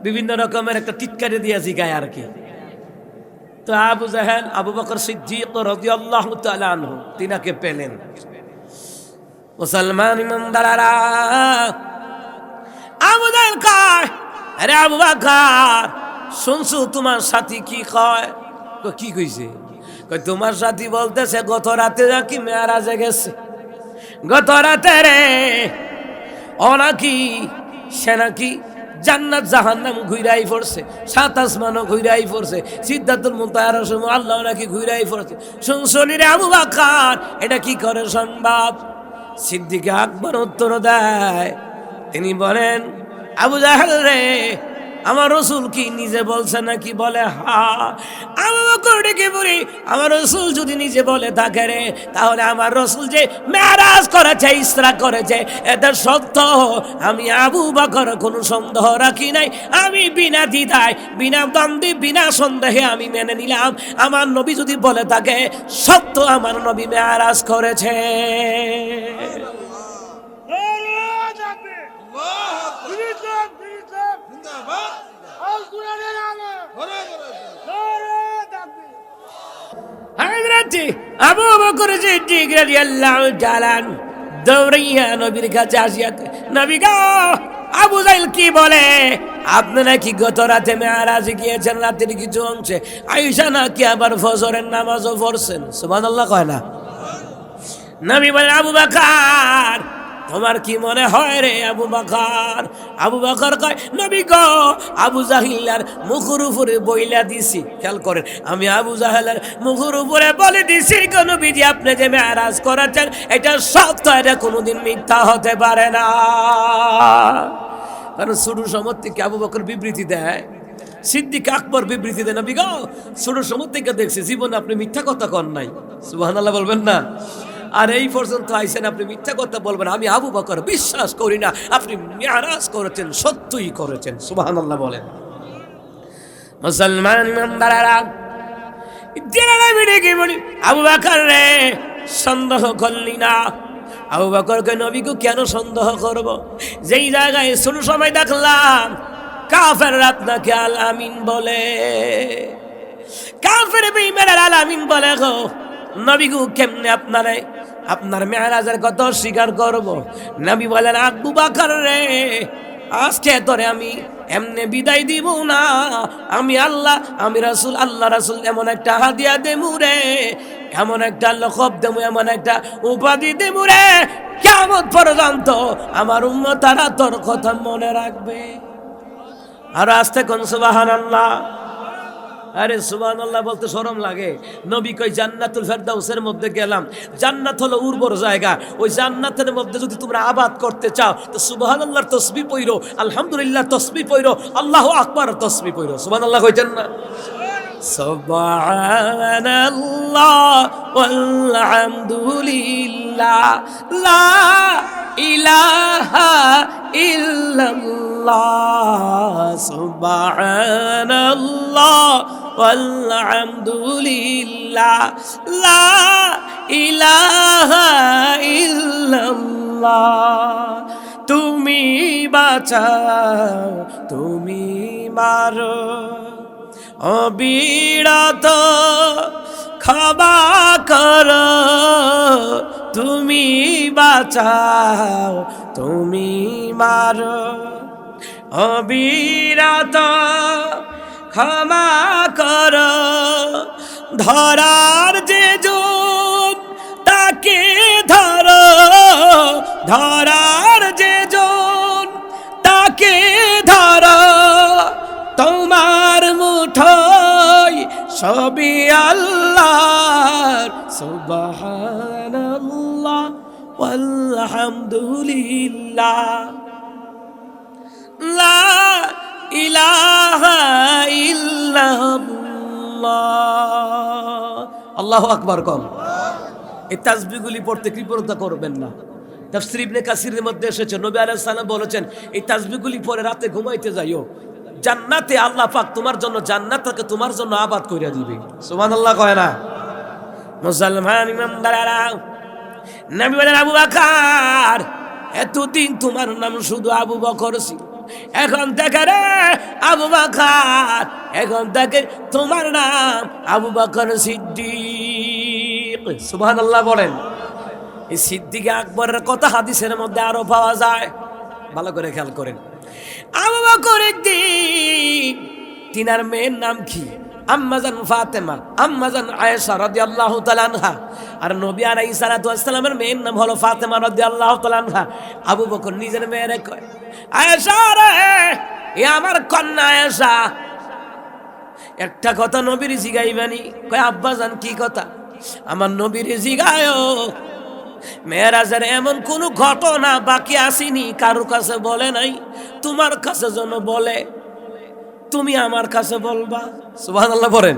বিভিন্ন রকমের একটা টিটকারি দিয়া জিগায় আর কি। তো আবু জাহেল আবু বকর সিদ্দিক রাদিয়াল্লাহু তাআলা আনহু তিনাকে পেলেন। মুসলমান ইমানদাররা, আবু জাহেল কয়, আরে আবু বকর শুনছো তোমার সাথী কি কয়? কি কইছে? কয় তোমার সাথী বলতেছে গত রাতে নাকি মেরাজে গেছে। গত রাতে রে ও নাকি সে নাকি জান্নাত জাহান্নাম ঘুরাই পড়ছে, সাত আসমানও ঘুরাই পড়ছে, সিদরাতুল মুনতাহার সময় আল্লাহ নাকি ঘুরাই পড়ছে। শুনছনি রে আবু বকর, এটা কি করে সম্ভব? সিদ্দিক আকবর উত্তর দেয়, তিনি বলেন, আবু জাহেল রে আমার রাসূল কি নিজে বলছে নাকি? বলে হ্যাঁ। আবু বকর ডেকে বলি, আমার রাসূল যদি নিজে বলে থাকে রে, তাহলে আমার রাসূল যে মেরাজ করেছে, ইসরা করেছে, এটা সত্য। আমি আবু বকর কোনো সন্দেহ রাখি নাই। আমি বিনা দ্বিধায়, বিনা দ্বন্দ্বে, বিনা সন্দেহে আমি মেনে নিলাম। আমার নবী যদি বলে থাকে সত্য, আমার নবী মেরাজ করেছে। আবু বকর সিদ্দিক রাদিয়াল্লাহু তাআলা দৌড়াইয়া নবীর কাছে আসিয়া, নবী গো আবু জাহেল কি বলে? আপনি নাকি গত রাতে মেরাজে গিয়েছেন, রাতের কিছু অংশে আয়েশা নাকি আবার ফজরের নামাজও পড়ছেন। সুবহানাল্লাহ কয় না? নবী বলেন, আবু বকর তোমার কি মনে হয় রে আবু বকর? আবু বকর কয়, নবী গো আবু জাহেলের মুখের উপরে বইলা দিছি। খেয়াল করেন, আমি আবু জাহেলের মুখের উপরে বলে দিছি গো নবীজি আপনি যে মেরাজ করেছেন এটা সত্য, এটা কোনোদিন মিথ্যা হতে পারে না। কারণ শুরু সময় থেকে আবু বকর বিবৃতি দেয়, সিদ্দিক আকবর বিবৃতি দেন, নবী গো ছোট সময় থেকে দেখছি জীবনে আপনি মিথ্যা কথা কন নাই, সুবহানাল্লাহ বলবেন না? আর এই পর্যন্ত আইছেন আপনি মিথ্যা কথা বলবেন, আমি আবু বকর বিশ্বাস করি না আপনি মেরাজ করেছেন, সত্যই করেছেন, সুবহানাল্লাহ বলেন। মুসলমান ইমানদারেরা, আবু বকর রে সন্দেহ করলি না? আবু বকরকে নবীকে কেন সন্দেহ করব? যেই জায়গায় ছোট সময় দেখলাম কাফেররা আপনাকে আল আমিন বলে, কাফের বেঈমানরা আল আমিন বলে গো, নবীগু কেমনে আপনার মেরাজের কথা স্বীকার করব? নবী বলেন আবু বকর রে আজকে তোরে আমি এমনে বিদায় দিব না, আমি আল্লাহ, আমি রাসূল, আল্লাহ রাসূল এমন একটা হাদিয়া দেমু রে, এমন একটা লকব দেমু, এমন একটা উপাধি দেমু রে, কিয়ামত পর্যন্ত আমার উম্মতরা তোর কথা মনে রাখবে। আর আস্তে কোন সুবহানাল্লাহ। আরে সুবহানাল্লাহ বলতে শরম লাগে। নবী কই জান্নাতুল ফেরদাউসের মধ্যে গেলাম, জান্নাত হলো উর্বর জায়গা, ওই জান্নাতের মধ্যে যদি তোমরা আবাদ করতে চাও তো সুবহানাল্লাহর তাসবিহ পড়ো, আলহামদুলিল্লাহ তাসবিহ পড়ো, আল্লাহু আকবার তাসবিহ পড়ো। সুবহানাল্লাহ কইতেন না? সুবহানাল্লাহ ওয়াল হামদুলিল্লাহ লা ইলাহা ইল্লাল্লাহ সুবহানাল্লাহ ওয়াল হামদুলিল্লাহ লা ইলাহা ইল্লাল্লাহ। তুমি বাঁচাও, তুমি মারো, অবিরত ক্ষমা করো, তুমি বাঁচাও, তুমি মারো, অবিরত ক্ষমা করো। ধরার যে জন তাকে ধরো, ধরার যে জন তাকে ধরো, তোমার মুঠোয় সবই আল্লাহর। সুবহানাল্লাহ ওয়াল হামদুলিল্লাহ লা ইলাহা ইল্লাল্লাহ। আল্লাহু আকবার কম। এই তাসবিহগুলি পড়তে কৃপণতা করবেন না। তাফসীর ইবনে কাসিরের মধ্যে এসেছে, নবী আলাইহিস সালাম বলেছেন এই তাসবিহগুলি পড়ে রাতে ঘুমাইতে যাইও, জান্নাতে আল্লাহ পাক তোমার জন্য জান্নাতকে তোমার জন্য আবাদ কইরা দিবে। সুবহানাল্লাহ কয় না? মুসলমান ইমানদারেরা, নবী বলেন আবু বকর এতদিন তোমার নাম শুধু আবু বকর ছিল, এখন থেকে রে আবু বকর, এখন থেকে তোমার নাম আবু বকর সিদ্দিক। সুবহানাল্লাহ বলেন। এই সিদ্দিক আকবরের কথা হাদিসের মধ্যে আরো পাওয়া যায়, ভালো করে খেয়াল করেন। আবু বকর একদিন, তিনার মেয়ের নাম কি? আম্মাজান ফাতেমা, আম্মাজান আয়েশা রাদিয়াল্লাহু তাআলা আনহা। আর নবী আলাইহিস সালাতু ওয়াস সালামের মেয়ের নাম হলো ফাতেমা রাদিয়াল্লাহু তাআলা আনহা। আবু বকর নিজের মেয়েরে কয়, আয়েশা রে, এ আমার কন্যা আয়েশা, একটা কথা নবীর জিগাইবানি। কয় আব্বাজান কি কথা? আমার নবীর জিগায়ও, মেরাজের এমন কোন ঘটনা বাকি আসেনি কারোর কাছে বলে নাই, তোমার কাছে যেন বলে, তুমি আমার কাছে বলবা। সুবহানাল্লাহ বলেন।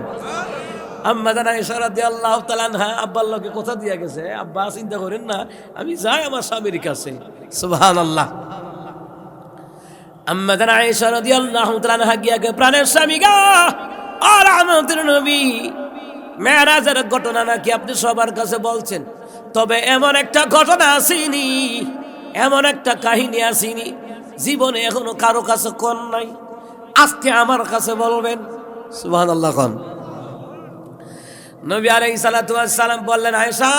আম্মা জান আয়েশা রাদিয়াল্লাহু তাআলা আনহা আব্বার লগে কথা দিয়া গেছে, আব্বা চিন্তা করেন না, আমি যাই আমার স্বামীর কাছে। সুবহানাল্লাহ। আম্মা জান আয়েশা রাদিয়াল্লাহু তাআলা আনহা গিয়া গে প্রাণের স্বামী গা, আর আমাদের নবী মেরাজের ঘটনা নাকি আপনি সবার কাছে বলছেন, তবে এমন একটা ঘটনা আসেনি, এমন একটা কাহিনী আসেনি জীবনে এখনো কারো কাছে কোন নাই, আজকে আমার কাছে বলবেন। সুবহানাল্লাহ খান। নবী আলাইহিস সালাতু ওয়াস সালাম বললেন, আয়েশা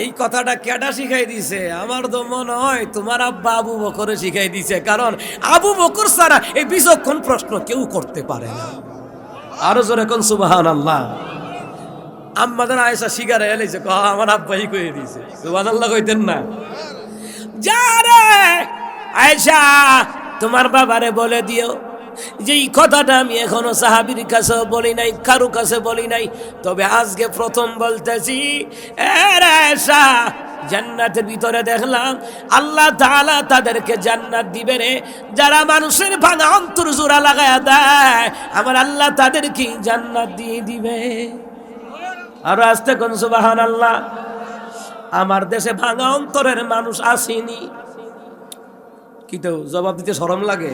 এই কথাটা কেডা শিখাই দিছে? আমার তো মনে হয় তোমার আব্বা আবু বকর শিখাই দিছে, কারণ আবু বকর ছাড়া এই বিচক্ষণ প্রশ্ন কেউ করতে পারে না। আরো জোরে কোন সুবহানাল্লাহ। আম্মা জান আয়েশা শিগারে এলাইছে, আমার আব্বাই কইয়ে দিছে। সুবহানাল্লাহ কইতেন না? যারে আয়েশা তোমার বাবারে বলে দিও যে এই কথাটা আমি এখনো সাহাবীর কাছে বলি নাই, কারো কাছে বলি নাই, তবে আজকে প্রথম বলতেছি। আয়েশা জান্নাতের ভিতরে দেখলাম আল্লাহ তাআলা তাদেরকে জান্নাত দিবে রে, যারা মানুষের ভাঙা অন্তর জোড়া লাগায়া দেয় আমার আল্লাহ তাদেরকে জান্নাত দিয়ে দিবে। আর আস্তে কোন সুবহানাল্লাহ। আমার দেশে ভাঙা অন্তরের মানুষ আসেনি, কি তো জবাব দিতে শরম লাগে?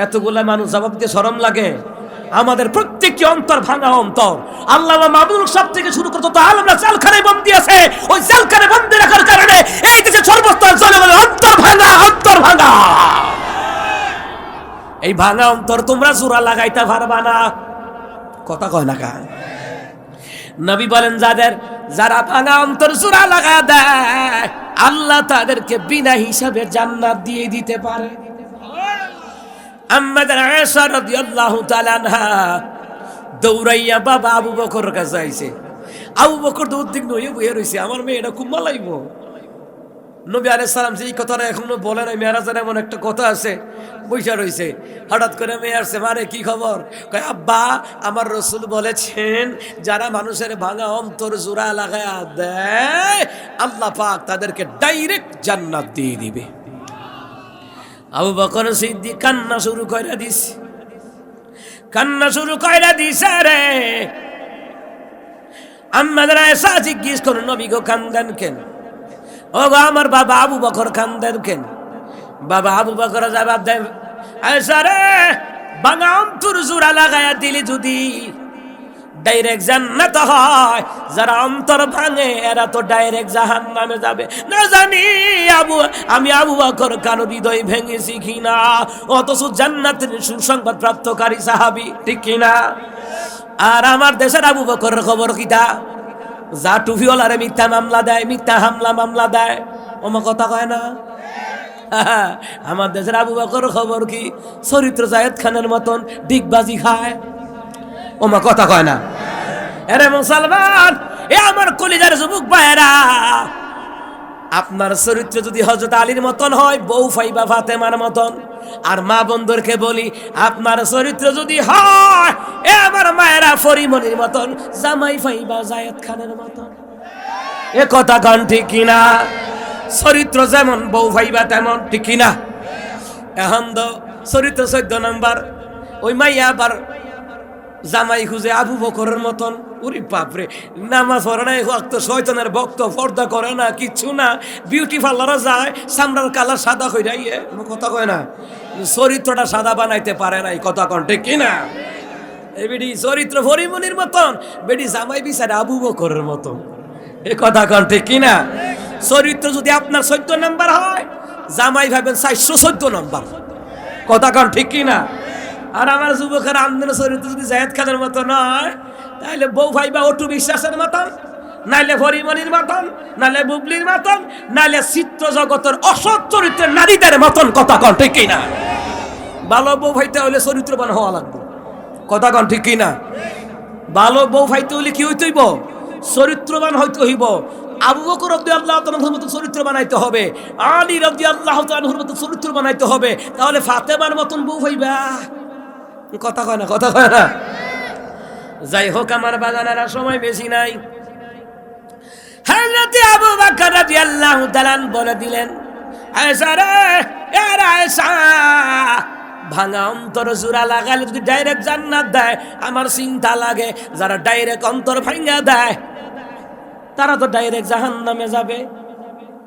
এতগুলা মানুষ জবাব দিতে শরম লাগে? আমাদের প্রত্যেকটি অন্তর ভাঙা অন্তর। আল্লামা মাহমুদুল সাহেব থেকে শুরু করে তো আলমরা জেলখানায় বন্দী আছে, ওই জেলখানায় বন্দী রাখার কারণে এই দেশে সর্বস্তর জনগণের অন্তর ভাঙা, অন্তর ভাঙা। এই ভাঙা অন্তর তোমরা জোড়া লাগাইতে পারবা না। কথা কয় না কা? নবী বলেন যারা ভাঙা অন্তর জোড়া লাগা দেয় আল্লাহ তাদেরকে বিনা হিসাবে জান্নাত দিয়ে দিতে পারে। আম্মাদের আয়েশা রাদিয়াল্লাহু তাআলা আনহা দৌড়াইয়া বাবা আবু বকরের কাছে আইছে। আবু বকর তো উদ্বিগ্ন হয়ে বসে রইছে, আমার মেয়েটা খুব মালাইব। নবী আলাইহিস সালাম যে এই কথাটা এখনো বলে নাই, মেরাজের এমন একটা কথা আছে, বইসা রইছে। হঠাৎ করে মেয়ে আসছে, মারে কি খবর? কয় আব্বা আমার রাসূল বলেছেন যারা মানুষের ভাঙা অন্তর জোড়া লাগায়া দেয় আল্লাহ পাক তাদেরকে ডাইরেক্ট জান্নাত দিয়ে দিবে। আবু বকর সিদ্দিক কান্না শুরু কইরা দিছে, কান্না শুরু কইরা দিছে রে। আম্মাদের আয়েশা জিজ্ঞেস করল নবী গো কান্দেন কেন? ও গো আমার বাবা আবু বকর কান্দেন কেন? বাবা আবু বকর জবাব দেয়, আয়েশা রে ভাঙা অন্তর জোড়া লাগায়া দিলি যদি ডাইরেক্ট জান্নাত হয়, যারা অন্তর ভাঙে এরা তো ডাইরেক্ট জাহান্নামে যাবে। না জানি আমি আবু বকর কারো হৃদয় ভেঙেছি কিনা, অথচ জান্নাতের সুসংবাদ প্রাপ্তকারী সাহাবী, ঠিক কিনা? আর আমার দেশের আবু বকরের খবর কিটা? যা টুফিওয়ালারে মিথ্যা মামলা দেয়, মিথ্যা মামলা দেয়, ওমা কথা কয় না। আমার দেশের আবু বকরের খবর কি? চরিত্র জায়েদ খানের মতন ডিগবাজি খায়, ওমা কথা কয় না। এরে মুসলমান, এ আমার কলিজার যুবক ভাইরা, আপনার চরিত্র যদি হযরত আলীর মতন হয়, বউ ফাইবা ফাতেমার মতন। আর মা বন্ধুরকে বলি, আপনার চরিত্র যদি হয় এ আমার মায়েরা ফরিমনির মতন, জামাই ফাইবা জায়েদ খানের মতন। এ কথা কোন ঠিক কিনা? চরিত্র যেমন বউ ফাইবা তেমন, ঠিক কিনা? এখন তো চরিত্র 14 নম্বর, ওই মাইয়া আবার জামাই খুঁজে আবু বকরের মতন। ওরে বাপরে, নামাজ পড়ে না, ওয়াক্ত শয়তানের ভক্ত, পর্দা করে না, কিচ্ছু না, বিউটি পার্লারে যায়, সামরার কালার সাদা কইরা, কথা কয় না, চরিত্রটা সাদা বানাইতে পারে নাই। কথা কন ঠিক কিনা? এই বেডি চরিত্র ফরিমনির মতন, বেডি জামাই বিচারে আবু বকরের মতন। এ কথা কন ঠিক কিনা? চরিত্র যদি আপনার 14 নম্বর হয়, জামাই ভাবেন 414 নম্বর। কথা কন ঠিক কিনা? আর আমার যুবকের আমদের চরিত্র যদি জায়েদ খানের মতো নয়, তাহলে বউ ভাইবা অটু বিশ্বাসের মতন, নাইলে ফরিমনির মতন, নাইলে বুবলির মতন, নাইলে চিত্র জগতের অসৎ চরিত্রের নারীদের মতন। কথা কন ঠিক কিনা? ভালো বউ ভাইতে হলে চরিত্রবান হওয়া লাগবে। কথা কন ঠিক কিনা? ভালো বউ ভাইতে হলে কি হইতে হইব? চরিত্রবান হইতে হইব। আবু বকর রাদিয়াল্লাহু তাআলার মতো চরিত্র বানাইতে হবে, আলী রাদিয়াল্লাহু তাআলার মতো চরিত্র বানাইতে হবে, তাহলে ফাতেমার মতন বউ ভাইবা। কথা কয় না, কথা কয় না। যাই হোক আমার বাগানারা, সময় বেশি নাই। হযরত আবু বকর রাদিয়াল্লাহু তাআলা বলে দিলেন, আয়েশা রে, এ আয়েশা, ভাঙা অন্তর জোড়া লাগালে যদি ডাইরেক্ট জান্নাত দেয় আমার চিন্তা লাগে। যারা ডাইরেক্ট অন্তর ভাঙা দেয় তারা তো ডাইরেক্ট জাহান্নামে যাবে,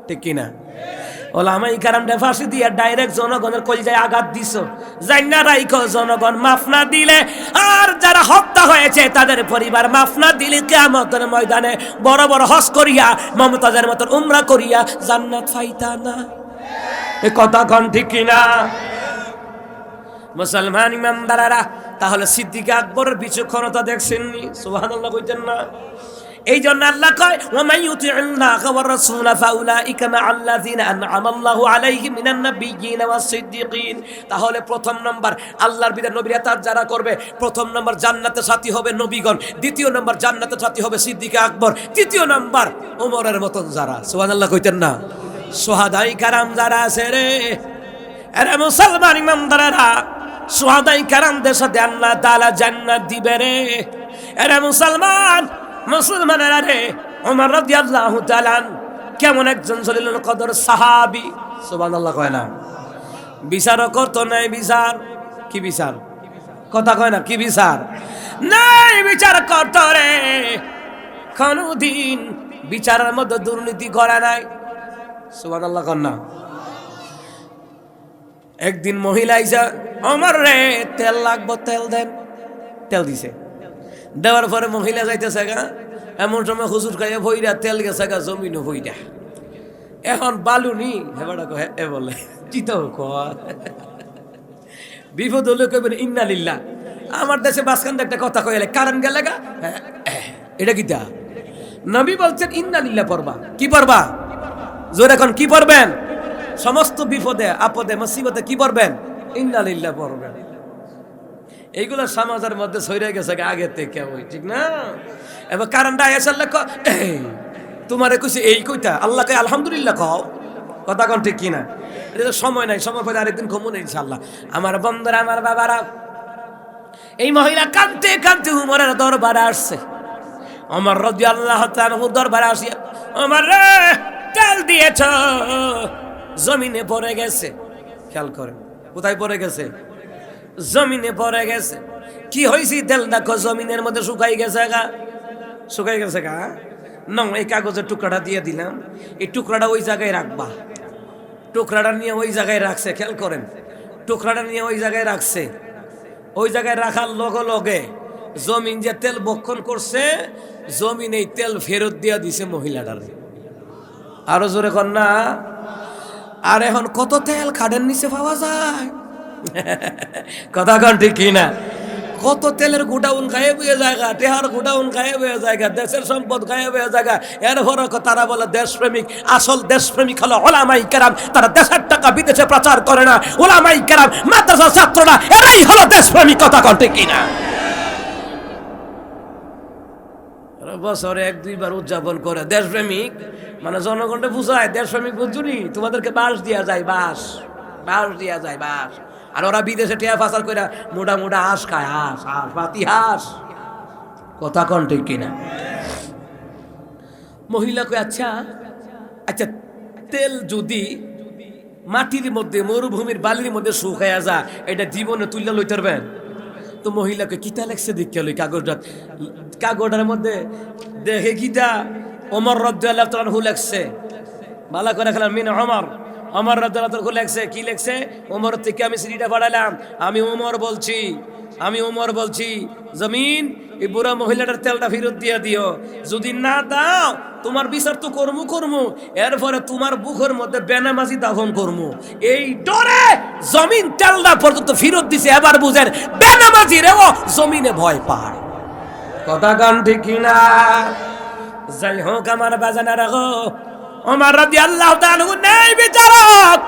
ঠিক কিনা? ওলামায়ে কেরামরে ফাঁসি দিয়ে ডাইরেক্ট জনগণের কলিজায় আঘাত দিছো, জান্না রাইখো জনগণ মাফ না দিলে, আর যারা হত্যা হয়েছে তাদের পরিবার মাফ না দিলে কিয়ামতের ময়দানে বড় বড় হজ করিয়া মমতাজের মতন উমরা করিয়া জান্নাত পাইতা না। এ কথা কোন ঠিক কিনা? মুসলমান ইমানদারেরা, তাহলে সিদ্দিক আকবরের বিচক্ষণতা দেখছেননি? সুবহানাল্লাহ কইতেন না? এই জন্য আল্লাহ কয়, ওয়া মান ইউতি'আল্লাহ ওয়া রাসূলা ফাউলাইকা মা'আল্লাযিনা আন'আমাল্লাহু আলাইহিম মিনান নাবিয়্যিনা ওয়াস সিদ্দিকিন। তাহলে প্রথম নাম্বার আল্লাহর বিধান নবীর ইতাআত যারা করবে, প্রথম নাম্বার জান্নাতের সাথী হবে নবীগণ, দ্বিতীয় নাম্বার জান্নাতের সাথী হবে সিদ্দিক আকবর, তৃতীয় নাম্বার ওমরের মতন যারা। সুবহানাল্লাহ কইতেন না? সুহাদায়ে কেরাম যারা আছে রে, এরা মুসলমান ইমানদারেরা, সুহাদায়ে কেরামদের সাথে আল্লাহ তাআলা জান্নাত দিবে রে। এরা মুসলমানেরা রে, ওমর রাদিয়াল্লাহু তাআলা কেমন একজন জলিলুল কদর সাহাবী, সুবহানাল্লাহ কয় না? বিচারও করতো নাই বিচার, কি বিচার? কথা কয় না, কি বিচার? নাই বিচার করতো রে, কোনদিন বিচারের মধ্যে দুর্নীতি করে নাই। সুবহানাল্লাহ কন না? একদিন মহিলা আইসা, আমার রে তেল লাগবো, তেল দেন। তেল দিছে, দেওয়ার পরে মহিলা যাইতেছে গা, এমন সময় হুজুর খাইয়া ভইরা তেল গেছে গা জমিনও ভইরা। এখন বালুনি হেবাটা কয় এ বলে চিত কয় বিপদ হলে কইবেন ইন্না লিল্লাহ। আমার দেশে বাসখান্দ একটা কথা কইলে কারেন্ট গেলে গা, এটা কিটা? নবী বলছেন ইন্না লিল্লাহ পড়বা। কি পড়বা? জোরে এখন কি পড়বেন? সমস্ত বিপদে আপদে মুসিবতে কি পড়বেন? ইন্না লিল্লাহ পড়বেন। এইগুলো সমাজের মধ্যে ছড়িয়ে গেছে আগে থেকে, ওই ঠিক না? এবার কারেন্ট আইসা লেখো, তোমারে কইছে এই কইতা, আল্লাহকে আলহামদুলিল্লাহ কও। কথা কোন ঠিক কিনা? এটা তো সময় নাই, সময় পরে আরেকদিন কমুন ইনশাআল্লাহ। আমার বন্ধুরা, আমার বাবারা, এই মহিলা কাঁদতে কাঁদতে উমরের দরবারে আসছে। ওমর রাদিয়াল্লাহু তাআলা দরবারে আসিয়া, ওমর রে তেল দিয়েছ, জমিনে পড়ে গেছে। খেয়াল করেন কোথায় পড়ে গেছে? জমিনে পড়ে গেছে। কি হয়েছে? তেল দেখো জমিনের মধ্যে শুকাই গেছে গা, শুকাই গেছে গা। না, এই কাগজের টুকরাটা দিয়ে দিলাম, এই টুকরাটা ওই জায়গায় রাখবা। টুকরাটা নিয়ে ওই জায়গায় রাখছে, খেয়াল করেন, টুকরাটা নিয়ে ওই জায়গায় রাখছে। ওই জায়গায় রাখার লগে লগে জমিন যে তেল বক্ষণ করছে, জমিন এই তেল ফেরত দিয়া দিছে মহিলাটার। আরো জোরে কর না। আর এখন কত তেল খাটের নিচে পাওয়া যায়, কথা কন ঠিক কিনা? কত তেলের গোডাউন গায়েব হয়ে জায়গা, টেহার গোডাউন গায়েব হয়ে জায়গা, দেশের সম্পদ গায়েব হয়ে জায়গা। এরপর তারা বলে দেশপ্রেমিক। আসল দেশপ্রেমিক হলো ওলামাই কেরাম। তারা দেশের টাকা বিদেশে প্রচার করে না। ওলামাই কেরাম, মাদ্রাসার ছাত্ররা, এরাই হলো দেশপ্রেমিক। কথা কন ঠিক কিনা? বছরে এক দুইবার উদযাপন করে দেশপ্রেমিক, মানে জনগণকে বুঝায় দেশপ্রেমিক। বুঝছুনি? তোমাদেরকে বাস দিয়া যায়, বাস দিয়া যায়, বাস। আর ওরা বিদেশে টিয়া পাচার করে মোটা মোটা হাঁস খায়, হাঁস, পাতি হাঁস। কথা কন ঠিক কিনা? মহিলাকে আচ্ছা আচ্ছা, তেল যদি মাটির মধ্যে, মরুভূমির বালির মধ্যে শুকায়া যায়, এটা জীবনে তুলে লইতে পারবেন? তো মহিলাকে কিতা লেখছে দেখতে লই কাগজটা, কাগজটার মধ্যে দেখে কিতা ওমর রাদিয়াল্লাহু তাআলা হু লেখছে। ভালো করে খেলাম, মিন ওমর, ওমর রাদিয়াল্লাহু তাআলা লেখছে। কি লেখছে? ওমর থেকে আমি সিডিটা পড়াইলাম। আমি ওমর বলছি জমিন, এই বুড়া মহিলাটার তেলটা ফেরত দিয়ে দিও। যদি না দাও, তোমার বিচার তো করমু, এরপরে তোমার বুকের মধ্যে বেনামাজি দাফন করমু। এই ডরে জমিন তেলটা পর্যন্ত ফেরত দিছে। এবার বুঝেন, বেনামাজি রেও জমিনে ভয় পায়। কথা গান ঠিক কিনা? যাই হোক আমার বাজানারা গো, ওমর রাদিয়াল্লাহু তাআলা নেই বিচারক।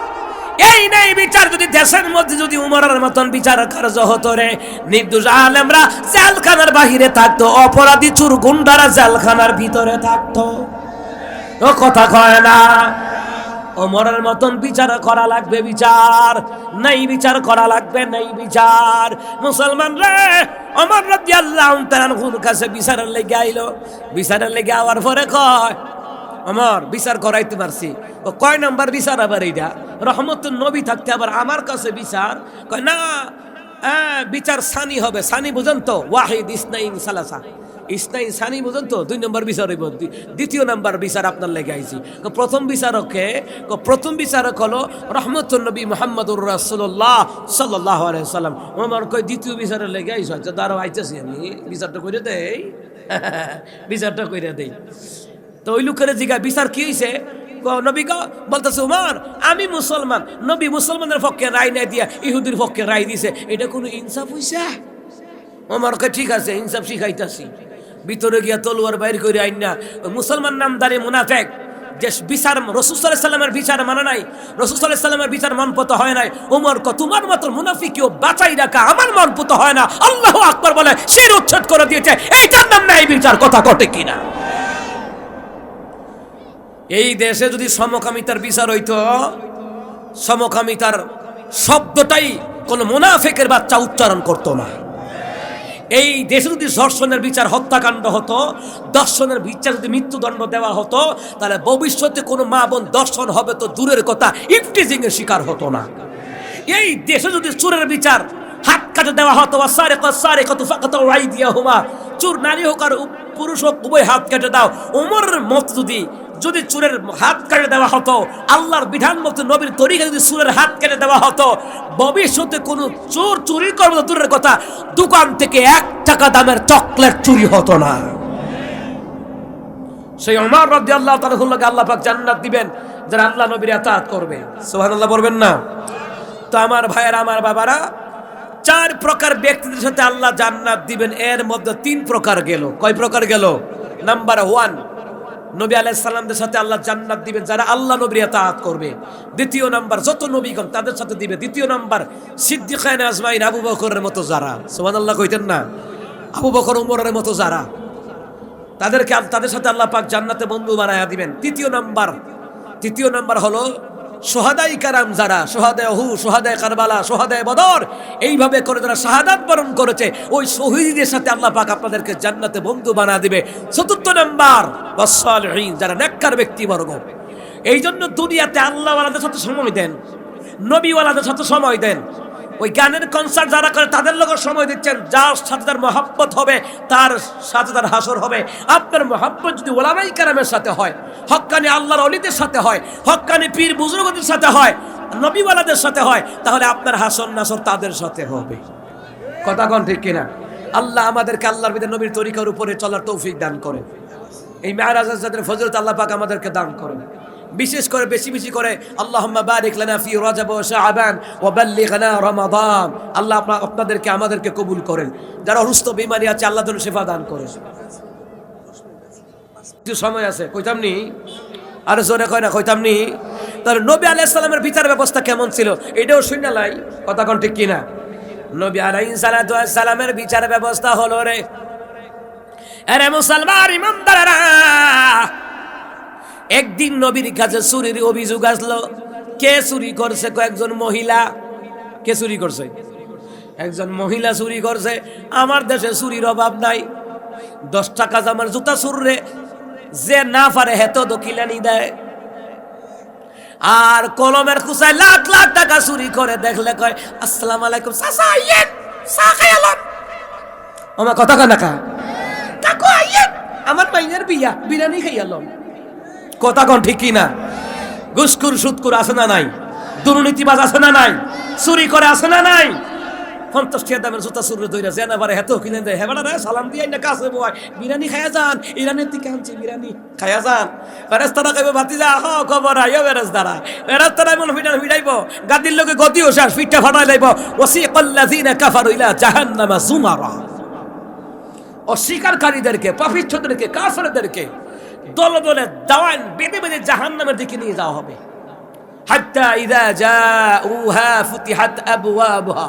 এই নেই বিচার যদি দেশের মধ্যে যদি উমরের মতন বিচার কার্য হতো রে, নির্দোষ আলেমরা জেলখানার বাহিরে থাকতো, অপরাধী চুর গুন্ডারা জেলখানার ভিতরে থাকতো। ও কথা কয় না? ওমরের মতন বিচার করা লাগবে, বিচার নাই, বিচার করা লাগবে, নাই বিচার। মুসলমান রে, ওমর রাদিয়াল্লাহু তাআলার কাছে বিচারের লেগে আইলো। বিচারের লেগে আওয়ার পরে কয়, ওমর বিচার করাইতে পারছি। ও কয় নাম্বার বিচার আবার এইটা? রহমতুন নবী থাকতে আবার আমার কাছে বিচার? কয় না, বিচার সানি হবে। সানি বুঝেন তো? ওয়াহিদ, ইসনাইন, সালাসা। ইসনাইন সানি বুঝেন তো? 2 নম্বর বিচার হইব। দ্বিতীয় নাম্বার বিচার আপনার লেগে আইছি। প্রথম বিচারক হলো রহমতুন নবী মুহাম্মদুর রাসূলুল্লাহ সাল্লাল্লাহু আলাইহি ওয়াসাল্লাম। ওমর কয় দ্বিতীয় বিচারে লেগে আইছো? আচ্ছা দাঁড়াও, আইতেছি আমি, বিচারটা কইরা দেই, বিচারটা কইরা দেই। তো ওই লোকের জিগা বিচার কি হয়েছে? নবী বলতেছে, ওমর আমি মুসলমান, নবী মুসলমানের পক্ষে রায় নাই দিয়া ইহুদির পক্ষে রায় দিছে, এটা কোনো ইনসাফ হইছে? ওমর কয় ঠিক আছে, ইনসাফ শিখাইতাছি। ভিতরে গিয়া তলোয়ার বাইর করে আইন না, মুসলমান নামদারি মুনাফিক যে বিচার রাসূল সাল্লাল্লাহু আলাইহি ওয়াসাল্লামের বিচার মানে নাই, রাসূল সাল্লাল্লাহু আলাইহি ওয়াসাল্লামের বিচার মনপত হয় নাই। ওমর কয় তোমার মত মুনাফিকও বাঁচাই রাখা আমার মনপত হয় না। আল্লাহু আকবার বলে শির উচ্ছেদ করে দিয়েছে। এইটার নাম নাই বিচার। কথা কটে কিনা? এই দেশে যদি সমকামিতার বিচার হইতো, সমকামিতার শব্দটাই কোন মুনাফিকের বাচ্চা উচ্চারণ করতো না। এই দেশে যদি ধর্ষণের বিচার হত্যাকাণ্ড হতো, দর্শনের বিচার যদি মৃত্যুদণ্ড দেওয়া হতো, তাহলে ভবিষ্যতে কোনো মা বোন দর্শন হবে তো দূরের কথা, ইফটিজিং এর শিকার হতো না। এই দেশে যদি চোরের বিচার হাত কাটে দেওয়া হতো, চোর নারী হোক আর পুরুষ হোক উভয় হাত কেটে দাও, ওমরের মত যদি চোরের হাত কেটে দেওয়া হতো, আল্লাহর বিধান মতো নবীর তরিকা যদি চোরের হাত কেটে দেওয়া হতো, ভবিষ্যতে কোনো চোর চুরি করবে তো দূরের কথা, দোকান থেকে 1 টাকা দামের চকলেট চুরি হতো না। সেই ওমর রাদিয়াল্লাহু তাআলা আনহুকে আল্লাহ পাক জান্নাত দিবেন যারা আল্লাহ নবীর ইতাআত করবে। সুবহানাল্লাহ বলবেন না? তো আমার ভাইয়েরা, আমার বাবারা, 4 প্রকার ব্যক্তিদের সাথে আল্লাহ জান্নাত দিবেন। এর মধ্যে 3 প্রকার গেল। কয় প্রকার গেল? নাম্বার 1, নবী আলাইহিস সালামদের সাথে আল্লাহ জান্নাত দিবেন যারা আল্লাহ নবীর ইতাআত করবে। দ্বিতীয় নাম্বার, যত নবীগণ তাদের সাথে দিবে। তৃতীয় নাম্বার, সিদ্দিকায়ে আজমাইন আবু বকরের মতো যারা, সুবহানাল্লাহ কইতেন না, আবু বকর ওমরের মতো যারা, তাদেরকে তাদের সাথে আল্লাহ পাক জান্নাতে বন্ধু বানায়া দিবেন। তৃতীয় নাম্বার হলো শহাদায়ে কেরাম যারা, শহাদায়ে উহুদ, শহাদায়ে কারবালা, শহাদায়ে বদর, এইভাবে করে যারা শাহাদাত বরণ করেছে, ওই শহীদদের সাথে আল্লাহ পাক আপনাদেরকে জান্নাতে বন্ধু বানায়া দিবে। চতুর্থ নাম্বার, ওয়াসসালিহিন যারা নেককার ব্যক্তিবর্গ। এই জন্য দুনিয়াতে আল্লাহওয়ালাদের সাথে সময় দেন, নবীওয়ালাদের সাথে সময় দেন। ওই গানের কনসার্ট যারা করে তাদের লোকের সময় দিচ্ছেন, যার সাথে তার মহব্বত হবে তার সাথে তার হাসর হবে। আপনার মহব্বত যদি ওলামায়ে কেরামের সাথে হয়, হক্কানি আল্লাহর ওলিদের সাথে হয়, হক্কানি পীর বুজুর্গদের সাথে হয়, নবীওয়ালাদের সাথে হয়, তাহলে আপনার হাসর নাসর তাদের সাথে হবে। কথা কোন ঠিক কিনা? আল্লাহ আমাদেরকে আল্লাহর বিধান নবীর তরিকার উপরে চলার তৌফিক দান করেন। এই মেরাজের যাদের ফজিলত আল্লাহ পাক আমাদেরকে দান করেন। বিশেষ করে বেশি বেশি করে আল্লাহুম্মা বারিক লানা ফি রজব ওয়া শাবান ওয়া বাল্লিগনা রমাদান। আল্লাহ আপনাদেরকে আমাদেরকে কবুল করেন। যারা অসুস্থ বিমারি আছে আল্লাহ যেন শিফা দান করেন। কিছু সময় আছে, কইতাম নি, আর জোরে কয় না, কইতাম নি। তাহলে নবী আলাইহিস সালামের বিচার ব্যবস্থা কেমন ছিল এটাও শুনে লাই, কথা কোন ঠিক কিনা? নবী আলাইহিস সালামের বিচার ব্যবস্থা হলো রে, আরে মুসলমান ইমানদাররা, একদিন নবীর কাছে চুরির অভিযোগ আসলো। কে চুরি করছে? কয়েকজন মহিলা। কে চুরি করছে? একজন মহিলা চুরি করছে। আমার দেশে চুরির অভাব নাই। 10 টাকা জামার জুতা চুররে যে না পারে হেতো দকিলানি দেয়, আর কলমের কুচায় লাখ লাখ টাকা চুরি করে দেখলে কয় আসসালামু আলাইকুম চাচা, আইয়েন চা খাই আলাম। আমার কথা কয় না কা কাকু, আইয়েন আমার মাইনের বিয়া, বিরিয়ানি খাই আলাম। কথা কোন ঠিক কিনা? ঘুষখোর সুদখোর আছে না নাই? দুর্নীতিবাজ আছে না নাই? চুরি করে আছে না নাই? 50 টাকা দামের জুতা চুরি ধইরা জেনা পারে হেতো কিনে দেয়, হেবাড়া রে সালাম দিয়ে না কাছে বয়, বিরিয়ানি খায়া যান, ইরানের থেকে আনছি বিরিয়ানি খায়া যান। ফেরেশতারা কইবে ভাতিজা হ খবর আইও ফেরেশতারা। ফেরেশতারা মন ফিটান ফিটাইব, গাদির লগে গদিও শেষ, ফিটটা ফাটাই লাইব। ওয়াসিকাল্লাযিনা কাফারু ইলা জাহান্নামা যুমারা। অস্বীকারীদেরকে, পাপিষ্ঠদেরকে, কাফেরদেরকে দলে দলে দাওয়ান বেঁধে বেঁধে জাহান্নামের দিকে নিয়ে যাওয়া হবে। হাত্তা ইযা জাউহা ফুতিহাত আবওয়াবুহা,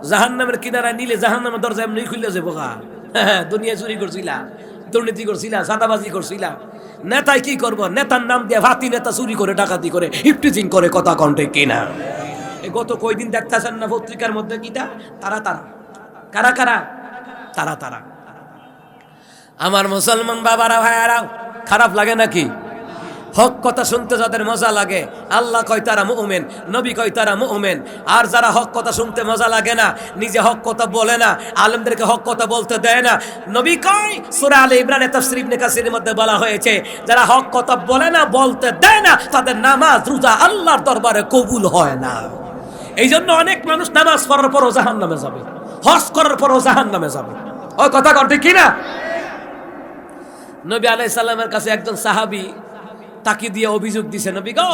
জাহান্নামের কিনারা নিলে জাহান্নামের দরজা এমনি খুলে যাবো। দুনিয়া চুরি করছিলা, দুর্নীতি করছিলা, সাদাবাজি করছিলা, নেতায় কি করবো? নেতার নাম দিয়ে ভাতি নেতা চুরি করে, ডাকাতি করে, ইফটিজিং করে। কথা কণ্ঠে কিনা? এই গত কয়দিন দেখতেছেন না পত্রিকার মধ্যে কিটা তারা তারা কারা কারা তারা তারা। আমার মুসলমান বাবারা, ভাইয়ারা, খারাপ লাগে নাকি? হক কথা শুনতে যাদের মজা লাগে, আল্লাহ কয় তারা মুমিন, নবী কয় তারা মুমিন। আর যারা হক কথা শুনতে মজা লাগে না, নিজে হক কথা বলে না, আলেমদেরকে হক কথা বলতে দেয় না, নবী কয় সূরা আলে ইমরানের তাফসীর ইবনে কাসিরের মধ্যে বলা হয়েছে, যারা হক কথা বলে না, বলতে দেয় না, তাদের নামাজ রোজা আল্লাহর দরবারে কবুল হয় না। এই জন্য অনেক মানুষ নামাজ পড়ার পরও জাহান্নামে যাবে, হজ করার পরও জাহান্নামে যাবে। ওই কথা কণ্ঠে কিনা? নবী আলাইহিস সালামের কাছে একজন সাহাবী তাকে দিয়ে অভিযোগ দিছে, নবী গো,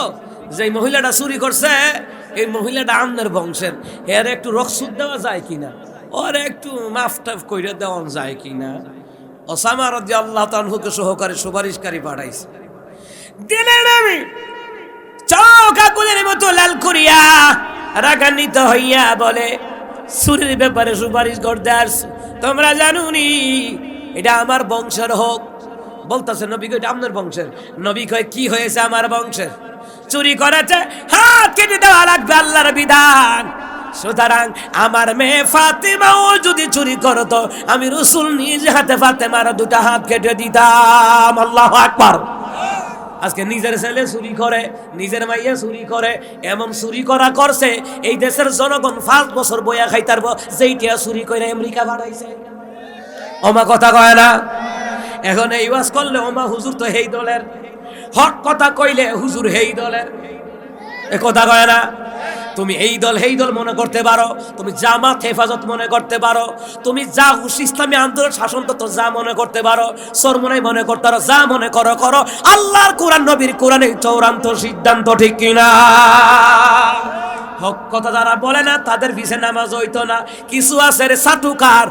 যে মহিলাটা চুরি করছে, এই মহিলাটা আমনের বংশের, এর একটু রকসুদ দেওয়া যায় কিনা, ওর একটু মাফ টাফ কইরা দেওয়া যায় কিনা। ওসামা রাদিয়াল্লাহু তাআলা আনহুকে সহকারী সুপারিশকারী পাঠাইছে। দিলেন আমি চোখ আগুনের মতো লাল করিয়া রাগান্বিত হইয়া বলে, চুরির ব্যাপারে সুপারিশ করতে আসছো, তোমরা জানুনি এটা আমার বংশের হোক। বলতেছে নবী কয় এটা আপনার বংশের। নবী কয় কি হয়েছে আমার বংশের? চুরি করেছে, হাত কেটে দেওয়া লাগবে, আল্লাহর বিধান। সুতরাং আমার মেয়ে ফাতেমাও যদি চুরি করতো আমি রাসূল নিজ হাতে ফাতেমার দুটো হাত কেটে দিতাম। আল্লাহু আকবার। আজকে নিজের ছেলে চুরি করে, নিজের মাইয়া চুরি করে, এমন চুরি করা করছে এই দেশের জনগণ 5 বছর বইয়া খাইতারব, যেইটা চুরি করে আমেরিকা বাড়াইছে। ওমা কথা কয় না। এখন এই ওয়াজ করলে ওমা হুজুর তো হেই দলের, হক কথা কইলে হুজুর হেই দলের, এ কথা কয় না। তুমি এই দল হেই দল মনে করতে পারো, তুমি জামাত হেফাজত মনে করতে পারো, তুমি যা ইসলামী আন্দোলন শাসনতন্ত্র যা মনে করতে পারো, সরমনাই মনে করতে পারো, যা মনে করো করো, আল্লাহর কোরআন নবীর কোরআনের চূড়ান্ত সিদ্ধান্ত, ঠিক কিনা? হক কথা যারা বলে না তাদের পিছে নামাজ হইতো না। কিছু আছে রে চাটুকার,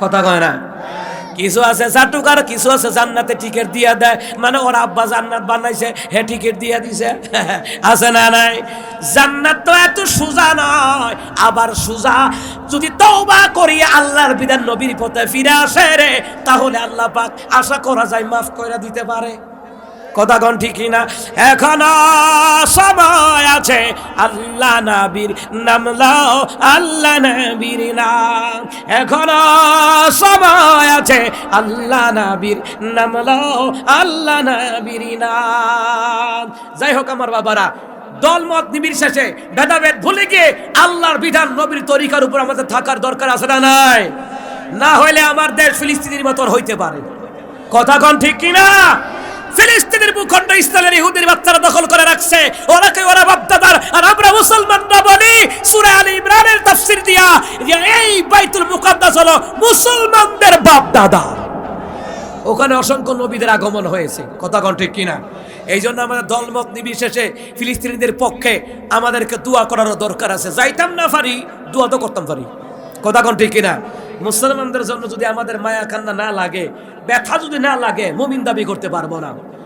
কথা কয় না, কিছু আছে চাটুকার, কিছু আছে জান্নাতে টিকিট দিয়া দেয়, মানে ওর আব্বা জান্নাত বানাইছে হে টিকিট দিয়া দিছে। আছে না নাই? জান্নাত তো এত সোজা নয়। আবার সোজা যদি তওবা করি আল্লাহর বিধান নবীর পথে ফিরে আসে রে, তাহলে আল্লাহ পাক আশা করা যায় মাফ করে দিতে পারে। কথা কোন ঠিক না? এখনো সময় আছে, আল্লাহ নবীর নাম লও, আল্লাহ নবীর নাম। এখনো সময় আছে, আল্লাহ নবীর নাম লও, আল্লাহ নবীর নাম। যাই হোক আমার বাবারা, দলমত নির্বিশেষে ভেদাভেদ ভুলে গিয়ে আল্লাহর বিধান নবীর তরিকার উপর আমাদের থাকার দরকার আছে না নাই? না হইলে আমার দেশ ফিলিস্তিনের মতো হইতে পারে। কথা কোন ঠিক কিনা? ফিলিস্তিনের ভূখণ্ড ইসরায়েলের ইহুদির বাচ্চারা দখল করে রাখছে, ওরাকে ওরা বাপদাদার, আর আমরা মুসলমানরা বলি সূরা আলে ইমরানের তাফসীর দিয়া যে এই বাইতুল মুকাদ্দাস হলো মুসলমানদের বাপদাদা। ওখানে অসংখ্য নবীদের আগমন হয়েছে। কথা কোন ঠিক কিনা? এই জন্য আমাদের দলমত নির্বিশেষে ফিলিস্তিনিদের পক্ষে আমাদেরকে দোয়া করার দরকার আছে। যাইতাম না পারি, দোয়া তো করতাম পারি। কথা কোন ঠিক কিনা? মুসলমানদের জন্য যদি আমাদের মায়া কান্না না লাগে, ব্যথা যদি না লাগে, মুমিন দাবি করতে পারবো না।